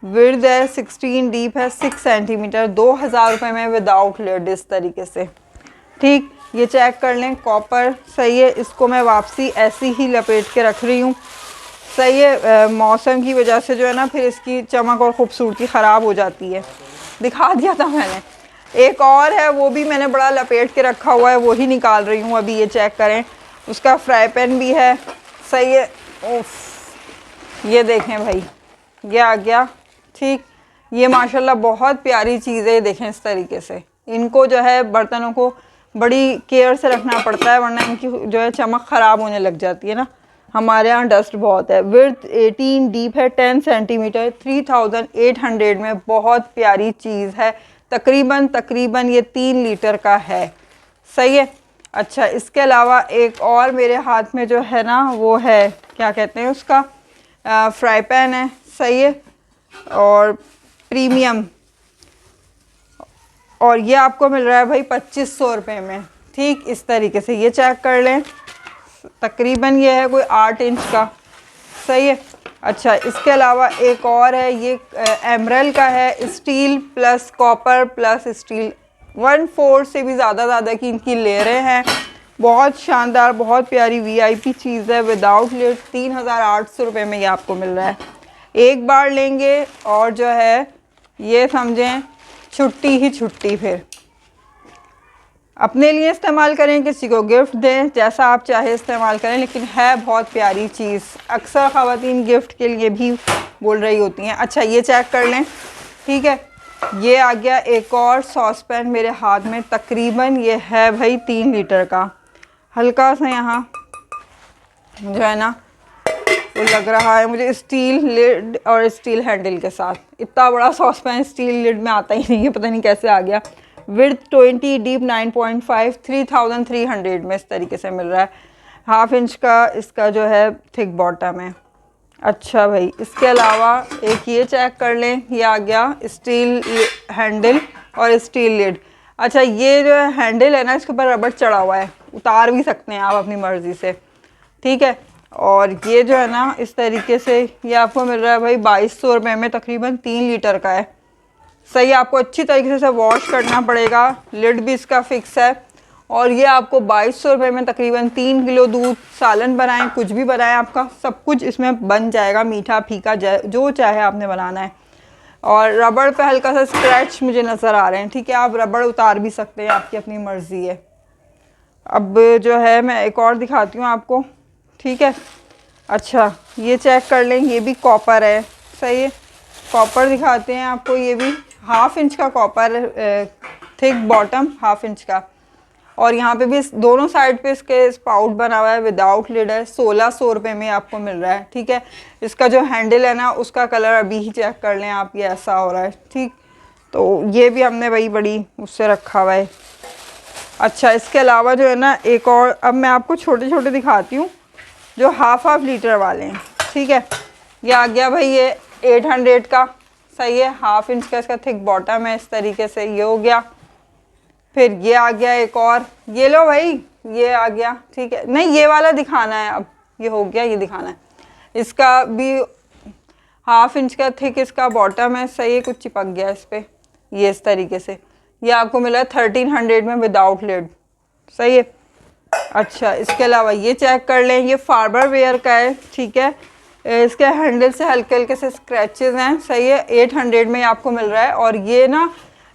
विड्थ है 16, डीप है 6 सेंटीमीटर। 2000 रुपये में विदाउट लिड, इस तरीके से, ठीक। ये चेक कर लें, कॉपर, सही है। इसको मैं वापसी ऐसी ही लपेट के रख रही हूँ, सही है। मौसम की वजह से जो है ना फिर इसकी चमक और ख़ूबसूरती ख़राब हो जाती है। दिखा दिया था मैंने। एक और है, वो भी मैंने बड़ा लपेट के रखा हुआ है, वो ही निकाल रही हूँ अभी। ये चेक करें, उसका फ्राई पैन भी है, सही है। उफ, ये देखें भाई, ये आ गया, ठीक। ये माशाल्लाह बहुत प्यारी चीज़ है। देखें इस तरीके से, इनको जो है बर्तनों को बड़ी केयर से रखना पड़ता है, वरना इनकी जो है चमक ख़राब होने लग जाती है ना। हमारे यहाँ डस्ट बहुत है। विड्थ 18, डीप है 10 सेंटीमीटर। 3800 में बहुत प्यारी चीज़ है। तकरीबन ये 3 लीटर का है, सही है। अच्छा, इसके अलावा एक और मेरे हाथ में जो है ना वो है, क्या कहते हैं उसका, फ्राई पैन है, सही है, और प्रीमियम, और ये आपको मिल रहा है भाई 2500 रुपये में, ठीक। इस तरीके से ये चेक कर लें, तकरीबन ये है कोई 8 इंच का, सही है। अच्छा, इसके अलावा एक और है, ये एमरल का है, steel plus copper plus steel. 1/4 से भी ज़्यादा की इनकी लेयरें हैं। बहुत शानदार, बहुत प्यारी VIP चीज़ है, विदाउट लिड। 3800 रुपये में ये आपको मिल रहा है। एक बार लेंगे और जो है ये समझें छुट्टी ही छुट्टी, फिर अपने लिए इस्तेमाल करें, किसी को गिफ्ट दें, जैसा आप चाहे इस्तेमाल करें, लेकिन है बहुत प्यारी चीज़। अक्सर ख़वातीन गिफ्ट के लिए भी बोल रही होती हैं। अच्छा ये चेक कर लें, ठीक है। ये आ गया एक और सॉस पैन मेरे हाथ में, तकरीबन ये है भाई 3 लीटर का। हल्का सा यहाँ जो है ना वो लग रहा है मुझे स्टील लिड और स्टील हैंडल के साथ। इतना बड़ा सॉस पैन स्टील लिड में आता ही नहीं है, पता नहीं कैसे आ गया। विड्थ 20, डीप 9.5, 3300 में इस तरीके से मिल रहा है। 1/2 इंच का इसका जो है थिक बॉटम है। अच्छा भाई, इसके अलावा एक ये चेक कर लें, ये आ गया स्टील हैंडल और स्टील लिड। अच्छा ये जो है हैंडल है ना, इसके ऊपर रबड़ चढ़ा हुआ है, उतार भी सकते हैं आप अपनी मर्ज़ी से, ठीक है। और ये जो है ना इस तरीके से ये आपको मिल रहा है भाई 2200 रुपये में, तकरीबन 3 लीटर का है। सही, आपको अच्छी तरीके से वॉश करना पड़ेगा। लिड भी इसका फिक्स है और ये आपको 2200 रुपये में तकरीबन 3 किलो दूध, सालन बनाएं, कुछ भी बनाएं, आपका सब कुछ इसमें बन जाएगा, मीठा फीका जो चाहे आपने बनाना है। और रबड़ पे हल्का सा स्क्रैच मुझे नज़र आ रहे हैं, ठीक है। आप रबड़ उतार भी सकते हैं, आपकी अपनी मर्ज़ी है। अब जो है मैं एक और दिखाती हूँ आपको, ठीक है। अच्छा ये चेक कर लें, ये भी कॉपर है, सही है। कॉपर दिखाते हैं आपको, ये भी 1/2 इंच का कॉपर, थिक बॉटम 1/2 इंच का। और यहाँ पे भी दोनों साइड पे इसके स्पाउट बना हुआ है, विदाउट लिड है। 1600 रुपये में आपको मिल रहा है, ठीक है। इसका जो हैंडल है ना उसका कलर अभी ही चेक कर लें आप, ये ऐसा हो रहा है, ठीक। तो ये भी हमने वही बड़ी उससे रखा हुआ है। अच्छा इसके अलावा जो है ना एक और, अब मैं आपको छोटे छोटे दिखाती हूँ जो 1/2 लीटर वाले हैं, ठीक है। ये आ गया भाई ये 800 का, सही है। 1/2 इंच का इसका थिक बॉटम है, इस तरीके से ये हो गया। फिर ये आ गया एक और, ये लो भाई, ये आ गया, ठीक है। नहीं ये वाला दिखाना है, अब ये हो गया, ये दिखाना है। इसका भी 1/2 इंच का थिक इसका बॉटम है, सही है। कुछ चिपक गया इस पर, ये इस तरीके से। ये आपको मिला है 1300 में विदाउट लिड, सही है। अच्छा इसके अलावा ये चेक कर लें, ये फार्बर वेयर का है, ठीक है। इसके हैंडल से हल्के हल्के से स्क्रैचेस हैं, सही है। 800 में आपको मिल रहा है। और ये ना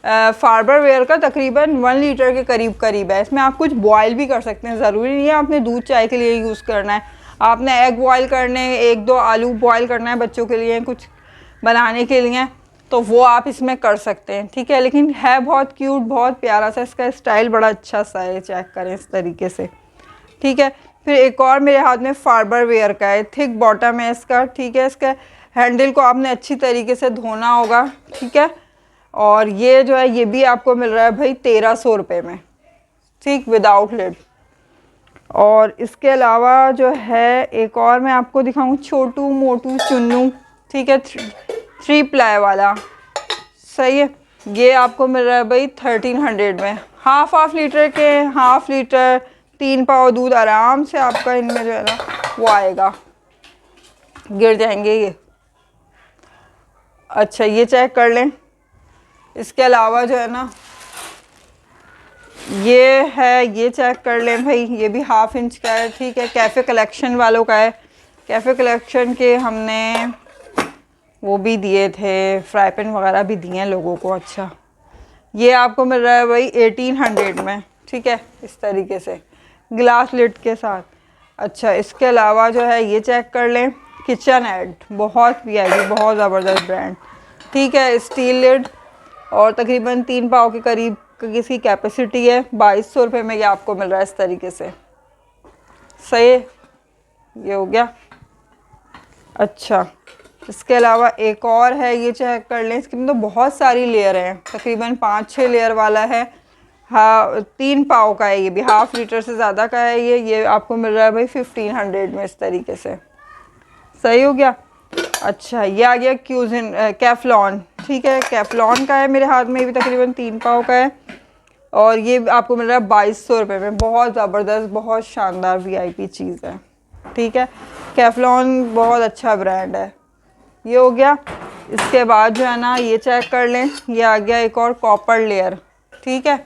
फार्बर वेयर का तकरीबन 1 लीटर के करीब है। इसमें आप कुछ बॉयल भी कर सकते हैं, ज़रूरी नहीं है आपने दूध चाय के लिए यूज़ करना है। आपने एग बॉयल करने, 1-2 आलू बॉयल करना है बच्चों के लिए, कुछ बनाने के लिए, तो वो आप इसमें कर सकते हैं, ठीक है। लेकिन है बहुत क्यूट, बहुत प्यारा सा, इसका स्टाइल बड़ा अच्छा सा है, चेक करें इस तरीके से, ठीक है। फिर एक और मेरे हाथ में फार्बर वेयर का है, थिक बॉटम है इसका, ठीक है। इसका हैंडल को आपने अच्छी तरीके से धोना होगा, ठीक है। और ये जो है ये भी आपको मिल रहा है भाई 1300 रुपये में, ठीक, विदाउट लिड। और इसके अलावा जो है एक और मैं आपको दिखाऊँ, छोटू मोटू चुन्नू, ठीक है, 3 प्लाई वाला, सही है। ये आपको मिल रहा है भाई 1300 में। 1/2 लीटर के, 1/2 लीटर 3 पाव दूध आराम से आपका इनमें जो है ना वो आएगा, गिर जाएंगे ये। अच्छा ये चेक कर लें। इसके अलावा जो है ना ये है, ये चेक कर लें भाई, ये भी 1/2 इंच का है, ठीक है। कैफ़े कलेक्शन वालों का है। कैफ़े कलेक्शन के हमने वो भी दिए थे, फ्राई पैन वगैरह भी दिए हैं लोगों को। अच्छा ये आपको मिल रहा है भाई 1800 में, ठीक है, इस तरीके से ग्लास लिड के साथ। अच्छा इसके अलावा जो है ये चेक कर लें, किचन एड, बहुत वीआईपी, बहुत ज़बरदस्त ब्रांड, ठीक है। स्टील लिड और तकरीबन 3 पाव के करीब इसकी कैपेसिटी है। 2200 रुपये में ये आपको मिल रहा है इस तरीके से, सही है। ये हो गया। अच्छा इसके अलावा एक और है, ये चेक कर लें। इसके में तो बहुत सारी लेयर हैं, तकरीबन 5-6 लेयर वाला है। हाँ 3 पाव का है, ये भी 1/2 लीटर से ज़्यादा का है। ये आपको मिल रहा है भाई 1500 में, इस तरीके से, सही हो गया। अच्छा ये आ गया क्यूजिन कैफलॉन, ठीक है। कैफलॉन का है मेरे हाथ में, ये भी तकरीबन 3 पाव का है। और ये आपको मिल रहा है 2200 रुपये में। बहुत ज़बरदस्त, बहुत शानदार वीआईपी चीज़ है, ठीक है। कैफलॉन बहुत अच्छा ब्रांड है। ये हो गया। इसके बाद जो है ना ये चेक कर लें, ये आ गया एक और कॉपर लेयर, ठीक है।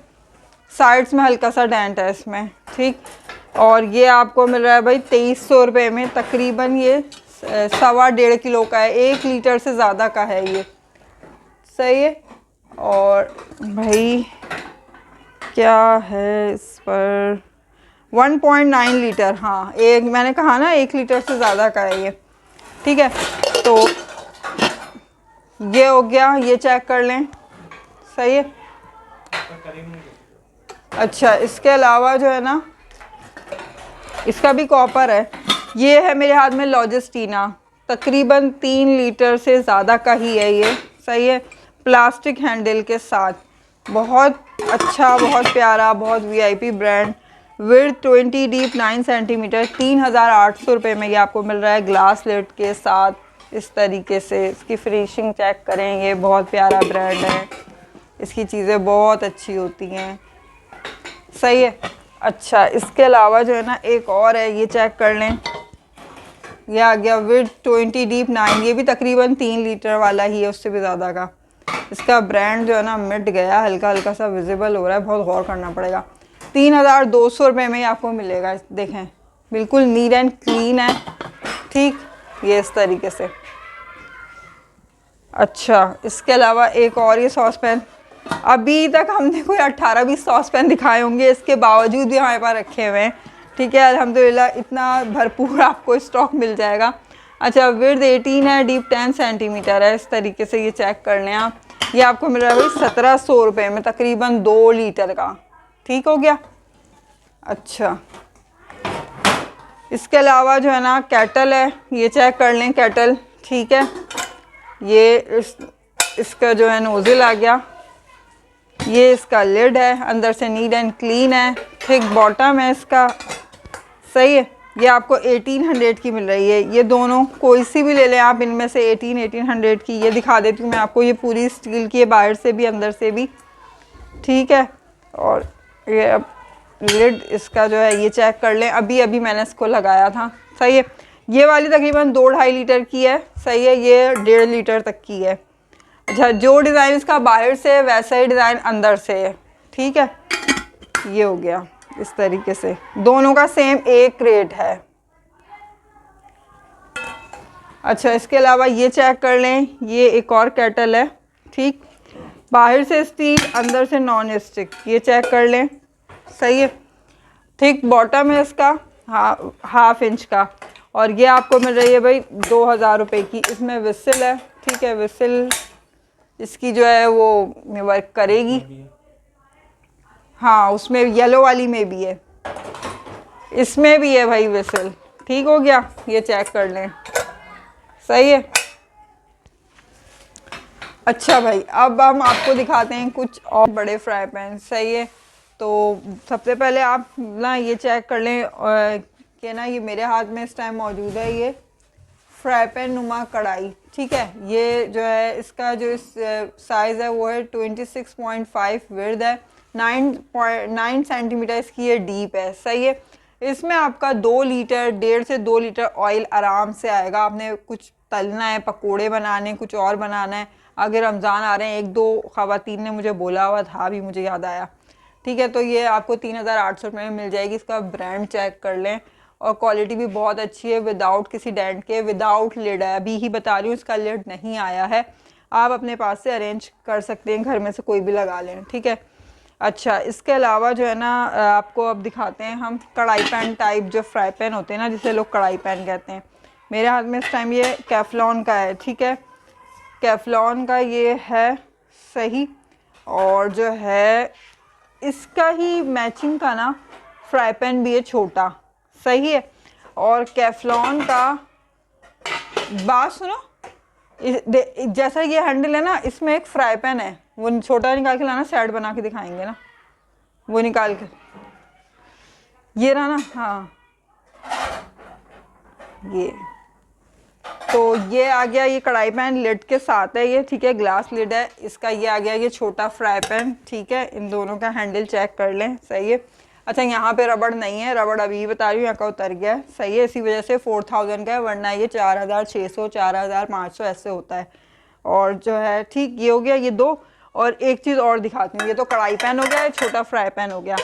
साइड्स में हल्का सा डेंट है इसमें, ठीक। और ये आपको मिल रहा है भाई 2300 रुपये में, तकरीबन ये 1.25 किलो का है, 1 लीटर से ज़्यादा का है ये। सही है। और भाई क्या है इस पर, 1.9 लीटर, हाँ एक मैंने कहा ना 1 लीटर से ज़्यादा का है ये। ठीक है, तो ये हो गया, ये चेक कर लें। सही है। अच्छा, इसके अलावा जो है ना, इसका भी कॉपर है। ये है मेरे हाथ में लॉजिस्टीना, तकरीबन 3 लीटर से ज़्यादा का ही है ये। सही है, प्लास्टिक हैंडल के साथ, बहुत अच्छा, बहुत प्यारा, बहुत VIP brand. Width 20, deep 9 centimetre, 3800 रुपये में ये आपको मिल रहा है ग्लास लिड के साथ। इस तरीके से इसकी फिनिशिंग चेक करें, ये बहुत प्यारा ब्रांड है, इसकी चीज़ें बहुत अच्छी होती हैं। सही है। अच्छा, इसके अलावा जो है ना एक और है, ये चेक कर लें। ये आ गया विड्थ 20, डीप 9, ये भी तकरीबन 3 लीटर वाला ही है, उससे भी ज़्यादा का। इसका ब्रांड जो है ना मिट गया, हल्का हल्का सा विजिबल हो रहा है, बहुत गौर करना पड़ेगा। 3200 रुपये में ही आपको मिलेगा। देखें, बिल्कुल नीट एंड क्लीन है। ठीक, ये इस तरीके से। अच्छा, इसके अलावा एक और ये सॉस पैन, अभी तक हमने कोई 18-20 सॉस पैन दिखाए होंगे, इसके बावजूद भी हमारे पास रखे हुए हैं। ठीक है, अल्हम्दुलिल्लाह इतना भरपूर आपको स्टॉक मिल जाएगा। अच्छा, विड्थ 18 है, डीप 10 सेंटीमीटर है। इस तरीके से ये चेक कर लें आप। ये आपको मिल रहा है भाई 1700 रुपये में, तकरीबन 2 लीटर का। ठीक हो गया। अच्छा, इसके अलावा जो है ना केटल है, ये चेक कर लें केटल। ठीक है, ये इसका जो है नोज़ल आ गया, ये इसका लिड है, अंदर से नीट एंड क्लीन है, थिक बॉटम है इसका। सही है, ये आपको 1800 की मिल रही है। ये दोनों कोई सी भी ले लें आप, इनमें से 1800 की। ये दिखा देती हूँ मैं आपको, ये पूरी स्टील की है, बाहर से भी अंदर से भी। ठीक है, और ये अब लिड इसका जो है ये चेक कर लें, अभी अभी मैंने इसको लगाया था। सही है, ये वाली तकरीबन 2-2.5 लीटर की है। सही है, ये 1.5 लीटर तक की है। अच्छा, जो डिज़ाइन इसका बाहर से है वैसा ही डिज़ाइन अंदर से है। ठीक है, ये हो गया इस तरीके से, दोनों का सेम एक रेट है। अच्छा, इसके अलावा ये चेक कर लें, ये एक और केटल है। ठीक, बाहर से स्टील, अंदर से नॉन स्टिक, ये चेक कर लें। सही है, थिक बॉटम है इसका, हाफ इंच का, और ये आपको मिल रही है भाई 2000 रुपये की। इसमें विसल है। ठीक है, विसल इसकी जो है वो वर्क करेगी। हाँ, उसमें येलो वाली में भी है, इसमें भी है भाई विसल। ठीक हो गया, ये चेक कर लें। सही है। अच्छा भाई, अब हम आपको दिखाते हैं कुछ और बड़े फ्राई पैन। सही है, तो सबसे पहले आप ना ये चेक कर लें कि ना ये मेरे हाथ में इस टाइम मौजूद है ये फ्राई पैन नुमा कढ़ाई। ठीक है, ये जो है इसका जो साइज़ है वो है 26.5 विड्थ है, 9 सेंटीमीटर इसकी ये डीप है। सही है, इसमें आपका 2 लीटर, 1.5 से 2 लीटर ऑयल आराम से आएगा। आपने कुछ तलना है, पकोड़े बनाने, कुछ और बनाना है, अगर रमज़ान आ रहे हैं, 1-2 ख़वातीन ने मुझे बोला हुआ था, अभी मुझे याद आया। ठीक है, तो ये आपको 3800 रुपये में मिल जाएगी। इसका ब्रांड चेक कर लें, और क्वालिटी भी बहुत अच्छी है, विदाउट किसी डेंट के, विदाउट लिड है। अभी ही बता रही हूँ, इसका लिड नहीं आया है, आप अपने पास से अरेंज कर सकते हैं, घर में से कोई भी लगा लें। ठीक है। अच्छा, इसके अलावा जो है ना आपको अब दिखाते हैं हम कढ़ाई पैन टाइप जो फ्राई पैन होते हैं ना, जिसे लोग कढ़ाई पैन कहते हैं। मेरे हाथ में इस टाइम ये कैफ्लॉन का है। ठीक है, कैफ्लॉन का ये है। सही, और जो है इसका ही मैचिंग का ना फ्राई पैन भी है छोटा। सही है, और कैफ्लॉन का, बात सुनो, जैसा ये हैंडल है ना, इसमें एक फ्राई पैन है, वो छोटा निकाल के लाना, साइड बना के दिखाएंगे ना, वो निकाल के, ये रहा ना, हाँ ये, तो ये आ गया, ये कढ़ाई पैन लिड के साथ है ये। ठीक है, ग्लास लिड है इसका। ये आ गया ये छोटा फ्राई पैन। ठीक है, इन दोनों का हैंडल चेक कर लें। सही है। अच्छा, यहाँ पे रबड़ नहीं है, रबड़ अभी बता रही हूँ, यहाँ का उतर गया है। सही है, इसी वजह से 4000 का है, वरना ये 4600, 4500 ऐसे होता है। और जो है ठीक, ये हो गया ये दो। और एक चीज़ और दिखाती हूँ, ये तो कढ़ाई पैन हो गया, छोटा फ्राई पैन हो गया।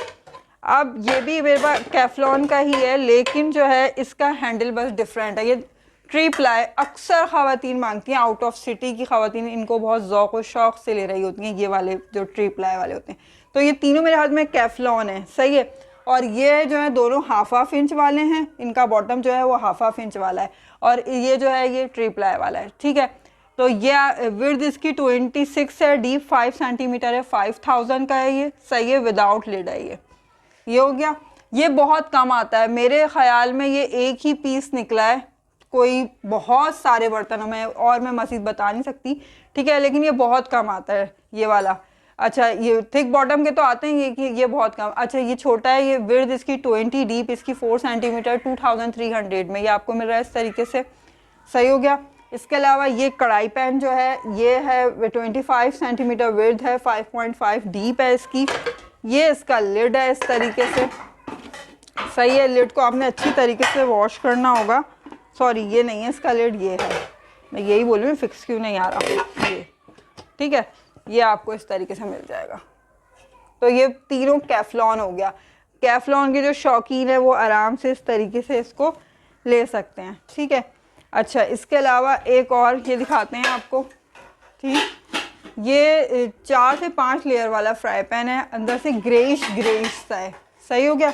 अब ये भी मेरे पास कैफ्लॉन का ही है, लेकिन जो है इसका हैंडल बस डिफरेंट है। ये ट्री प्लाई अक्सर ख़वातीन मांगती हैं, आउट ऑफ सिटी की ख़वातीन इनको बहुत ज़ौक़ और शौक़ से ले रही होती हैं ये वाले जो ट्री प्लाई वाले होते हैं। तो ये तीनों मेरे हाथ में कैफ्लॉन है, सही है। और ये जो है दोनों हाफ इंच वाले हैं, इनका बॉटम जो है वो हाफ इंच वाला है और ये जो है ये ट्री प्लाई वाला है, ठीक है। तो ये विड्थ इसकी 26 है, डीप 5 सेंटीमीटर है, 5000 का है ये, सही है, विदाउट लिड है ये हो गया। ये बहुत कम आता है मेरे ख़्याल में, ये एक ही पीस निकला है कोई बहुत सारे बर्तनों में, और मैं मज़ीद बता नहीं सकती, ठीक है, लेकिन ये बहुत कम आता है ये वाला। अच्छा ये थिक बॉटम के तो आते हैं ये बहुत कम। अच्छा ये छोटा है, ये विड्थ इसकी 20, डीप इसकी 4 सेंटीमीटर, 2300 में ये आपको मिल रहा है इस तरीके से, सही हो गया। इसके अलावा ये कढ़ाई पैन जो है ये है 25 सेंटीमीटर विड्थ है, 5.5 डीप है इसकी, ये इसका लिड है इस तरीके से, सही है। लिड को आपने अच्छी तरीके से वॉश करना होगा, सॉरी ये नहीं है इसका लिड, ये है, मैं यही बोल रही हूँ फिक्स क्यों नहीं आ रहा, ये ठीक है, ये आपको इस तरीके से मिल जाएगा। तो ये तीनों कैफ्लॉन हो गया। कैफ्लॉन के जो शौकीन है वो आराम से इस तरीके से इसको ले सकते हैं, ठीक है। अच्छा इसके अलावा एक और ये दिखाते हैं आपको, ठीक, ये 4 से 5 लेयर वाला फ्राई पैन है, अंदर से ग्रेइश सा है, सही हो गया।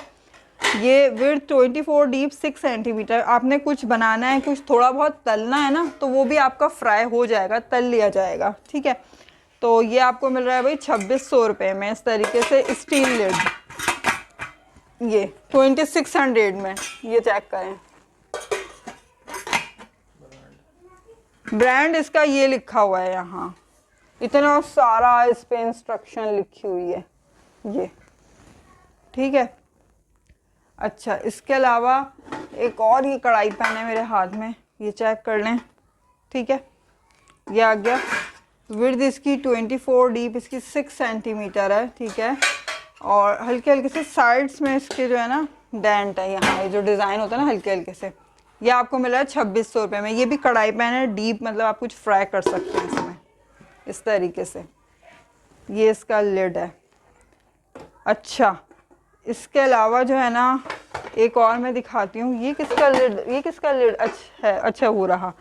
ये विड्थ 24, डीप 6 सेंटीमीटर। आपने कुछ बनाना है, कुछ थोड़ा बहुत तलना है ना, तो वो भी आपका फ्राई हो जाएगा, तल लिया जाएगा, ठीक है। तो ये आपको मिल रहा है भाई 2600 रुपये में इस तरीके से स्टील लिड, ये 2600 में, ये चेक करें। ब्रांड इसका ये लिखा हुआ है यहाँ, इतना सारा इस पे इंस्ट्रक्शन लिखी हुई है ये, ठीक है। अच्छा इसके अलावा एक और ये कढ़ाई पैन है मेरे हाथ में, ये चेक कर लें, ठीक है। ये आ गया, विड्थ इसकी 24, डीप इसकी 6 सेंटीमीटर है, ठीक है। और हल्के हल्के से साइड्स में इसके जो है ना डेंट है यहाँ, ये जो डिज़ाइन होता है ना हल्के हल्के से, ये आपको मिल रहा है 2600 रुपये में। ये भी कढ़ाई पैन है, डीप मतलब आप कुछ फ्राई कर सकते हैं इसमें इस तरीके से, ये इसका लिड है। अच्छा इसके अलावा जो है ना एक और मैं दिखाती हूँ, ये किसका लिड अच्छा है, अच्छा हो रहा,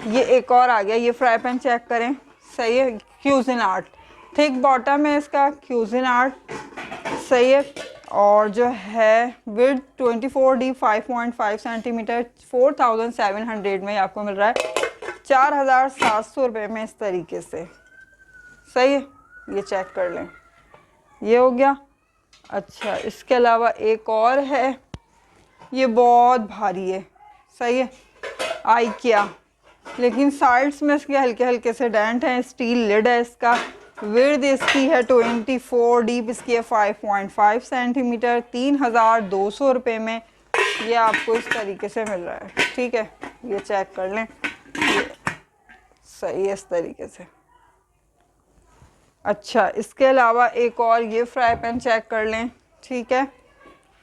ये एक और आ गया, ये फ्राई पैन चेक करें, सही है, क्यूजिन आर्ट, थिक बॉटम है इसका, क्यूजिन आर्ट, सही है। और जो है विड्थ 24, डीप 5.5 सेंटीमीटर, 4700 में आपको मिल रहा है 4700 रुपये में इस तरीके से, सही है, ये चेक कर लें, ये हो गया। अच्छा इसके अलावा एक और है, ये बहुत भारी है, सही है, आइकिया, लेकिन साइड्स में इसके हल्के हल्के से डेंट हैं, स्टील लिड है इसका, विड्थ इसकी है 24, डीप इसकी है 5.5 सेंटीमीटर, 3200 रुपये में ये आपको इस तरीके से मिल रहा है, ठीक है, ये चेक कर लें, ये सही है इस तरीके से। अच्छा इसके अलावा एक और ये फ्राई पैन चेक कर लें, ठीक है,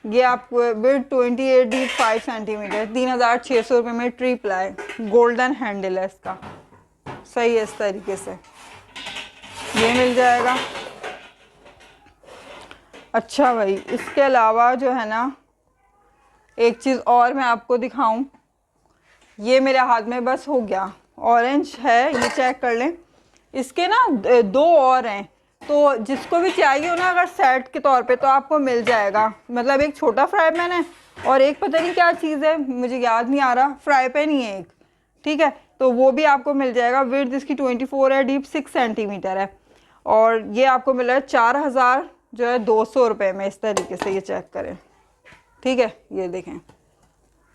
ये आपको विड्थ 28, डीप 5 सेंटीमीटर, 3600 रुपये में, ट्री प्लाई, गोल्डन हैंडल है इसका, सही है इस तरीके से, ये मिल जाएगा। अच्छा भाई इसके अलावा जो है ना एक चीज़ और मैं आपको दिखाऊं, ये मेरे हाथ में बस हो गया, ऑरेंज है, ये चेक कर लें, इसके ना 2 और हैं, तो जिसको भी चाहिए हो ना अगर सेट के तौर पे तो आपको मिल जाएगा, मतलब एक छोटा फ्राई पैन है और एक पता नहीं क्या चीज़ है मुझे याद नहीं आ रहा, फ्राई पैन ही है एक, ठीक है, तो वो भी आपको मिल जाएगा। विड्थ इसकी 24 है, डीप 6 सेंटीमीटर है, और ये आपको मिल रहा है 4200 रुपये में इस तरीके से, ये चेक करें, ठीक है, ये देखें,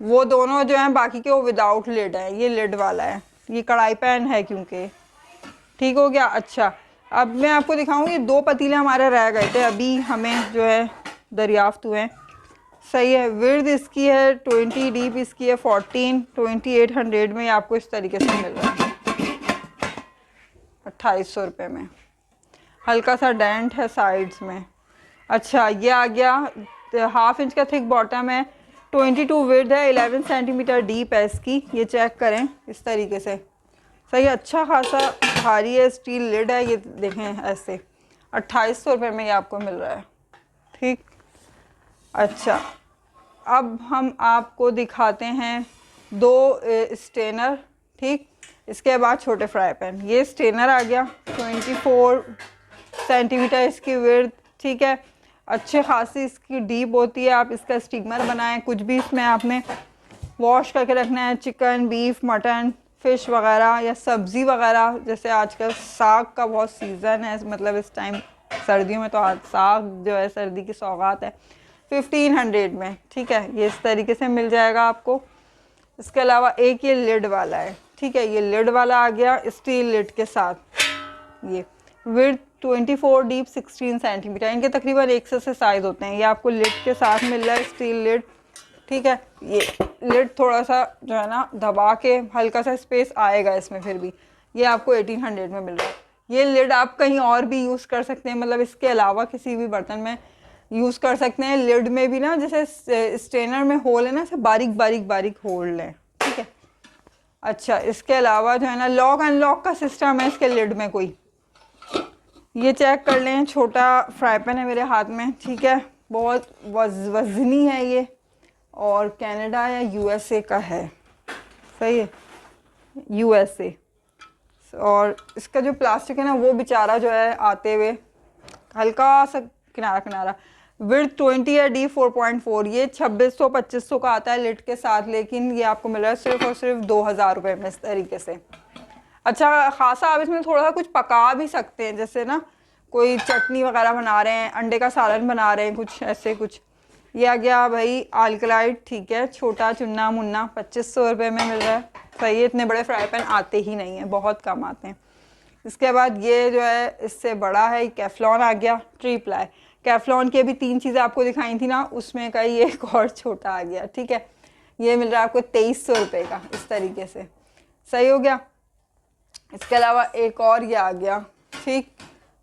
वो दोनों जो हैं बाकी के वो विदाउट लिड है, ये लिड वाला है, ये कढ़ाई पैन है क्योंकि, ठीक हो गया। अच्छा अब मैं आपको दिखाऊंगी 2 पतीले हमारे रह गए थे अभी हमें जो है दरियाफ्त हुए, सही है। विड्थ इसकी है 20, डीप इसकी है 14, 2800 में आपको इस तरीके से मिल रहा है 2800 रुपये में, हल्का सा डेंट है साइड्स में। अच्छा ये आ गया हाफ इंच का थिक बॉटम है, 22 विड्थ है, 11 सेंटीमीटर डीप है इसकी, ये चेक करें इस तरीके से, सही, अच्छा खासा भारी है, स्टील लिड है, ये देखें ऐसे 2800 रुपये में ये आपको मिल रहा है, ठीक। अच्छा अब हम आपको दिखाते हैं 2 स्टेनर, ठीक। इसके बाद छोटे फ्राई पैन, ये स्टेनर आ गया 24 सेंटीमीटर इसकी विड्थ, ठीक है। अच्छे खासी इसकी डीप होती है, आप इसका स्टीमर बनाएं, कुछ भी इसमें आपने वॉश करके रखना है, चिकन, बीफ, मटन, फ़िश वगैरह या सब्ज़ी वगैरह। जैसे आजकल साग का बहुत सीज़न है, मतलब इस टाइम सर्दियों में तो साग जो है सर्दी की सौगात है। 1500 में, ठीक है, ये इस तरीके से मिल जाएगा आपको। इसके अलावा एक ये लिड वाला है, ठीक है, ये लिड वाला आ गया स्टील लिड के साथ। ये विड्थ 24 डीप 16 सेंटीमीटर, इनके तकरीबन 100 से साइज़ होते हैं। ये आपको लिड के साथ मिल रहा है, स्टील लिड, ठीक है। ये लिड थोड़ा सा जो है ना दबा के हल्का सा स्पेस आएगा इसमें, फिर भी ये आपको 1800 में मिल रहा है। ये लिड आप कहीं और भी यूज़ कर सकते हैं, मतलब इसके अलावा किसी भी बर्तन में यूज़ कर सकते हैं। लिड में भी ना जैसे स्टेनर में होल है ना, ऐसे बारीक बारीक बारीक होल है, ठीक है। अच्छा, इसके अलावा जो है ना लॉक अनलॉक का सिस्टम है इसके लिड में कोई। ये चेक कर लें, छोटा फ्राई पैन है मेरे हाथ में, ठीक है, बहुत वज़नी है ये, और कनाडा या यूएसए का है, सही है, यूएसए। और इसका जो प्लास्टिक है ना वो बेचारा जो है आते हुए हल्का सा किनारा किनारा। विड्थ 20 है, डी 4.4, ये 2600-2500 का आता है लिड के साथ, लेकिन ये आपको मिल रहा है सिर्फ और सिर्फ 2000 रुपये में, इस तरीके से। अच्छा खासा आप इसमें थोड़ा सा कुछ पका भी सकते हैं, जैसे ना कोई चटनी वगैरह बना रहे हैं, अंडे का सालन बना रहे हैं, कुछ ऐसे कुछ। ये आ गया भाई अल्कलाइट, ठीक है, छोटा चुन्ना मुन्ना, 2500 रुपये में मिल रहा है, सही है। इतने बड़े फ्राई पैन आते ही नहीं हैं, बहुत कम आते हैं। इसके बाद ये जो है इससे बड़ा है, कैफ्लॉन आ गया, ट्री प्लाई। कैफ्लॉन की अभी 3 चीज़ें आपको दिखाई थी ना, उसमें का ये एक और छोटा आ गया, ठीक है। ये मिल रहा है आपको 2300 रुपये का, इस तरीके से, सही हो गया। इसके अलावा एक और ये आ गया, ठीक,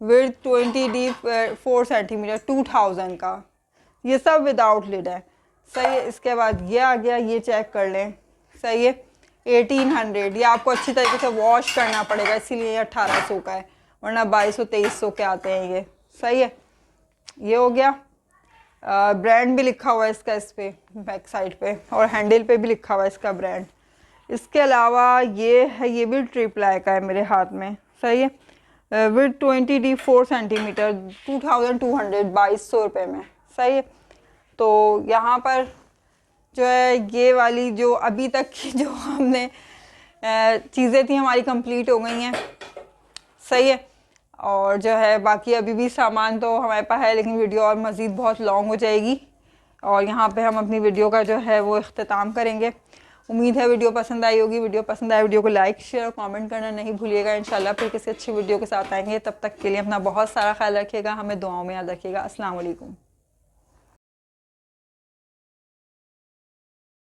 विड्थ 20 डीप 4 सेंटीमीटर, 2000 का, ये सब विदाउट लिड है, सही है। इसके बाद ये आ गया, ये चेक कर लें, सही है, 1800। ये आपको अच्छी तरीके से वॉश करना पड़ेगा, इसीलिए ये 1800 का है, वरना 2200-2300 के आते हैं ये, सही है। ये हो गया। ब्रांड भी लिखा हुआ है इसका, इस पे बैक साइड पे, और हैंडल पे भी लिखा हुआ है इसका ब्रांड। इसके अलावा ये है, ये भी ट्री प्लाई का है मेरे हाथ में, सही है। विड्थ 20 डी 4 सेंटीमीटर, 2200, 2200 रुपये में, सही है। तो यहाँ पर जो है ये वाली जो अभी तक की जो हमने चीज़ें थी हमारी कंप्लीट हो गई हैं, सही है। और जो है बाकी अभी भी सामान तो हमारे पास है, लेकिन वीडियो और मज़ीद बहुत लॉन्ग हो जाएगी, और यहाँ पे हम अपनी वीडियो का जो है वो इख्तिताम करेंगे। उम्मीद है वीडियो पसंद आई होगी। वीडियो पसंद आए वीडियो को लाइक शेयर और कमेंट करना नहीं भूलिएगा। इंशाल्लाह फिर किसी अच्छी वीडियो के साथ आएंगे, तब तक के लिए अपना बहुत सारा ख्याल रखिएगा, हमें दुआओं में याद रखिएगा। अस्सलाम वालेकुम।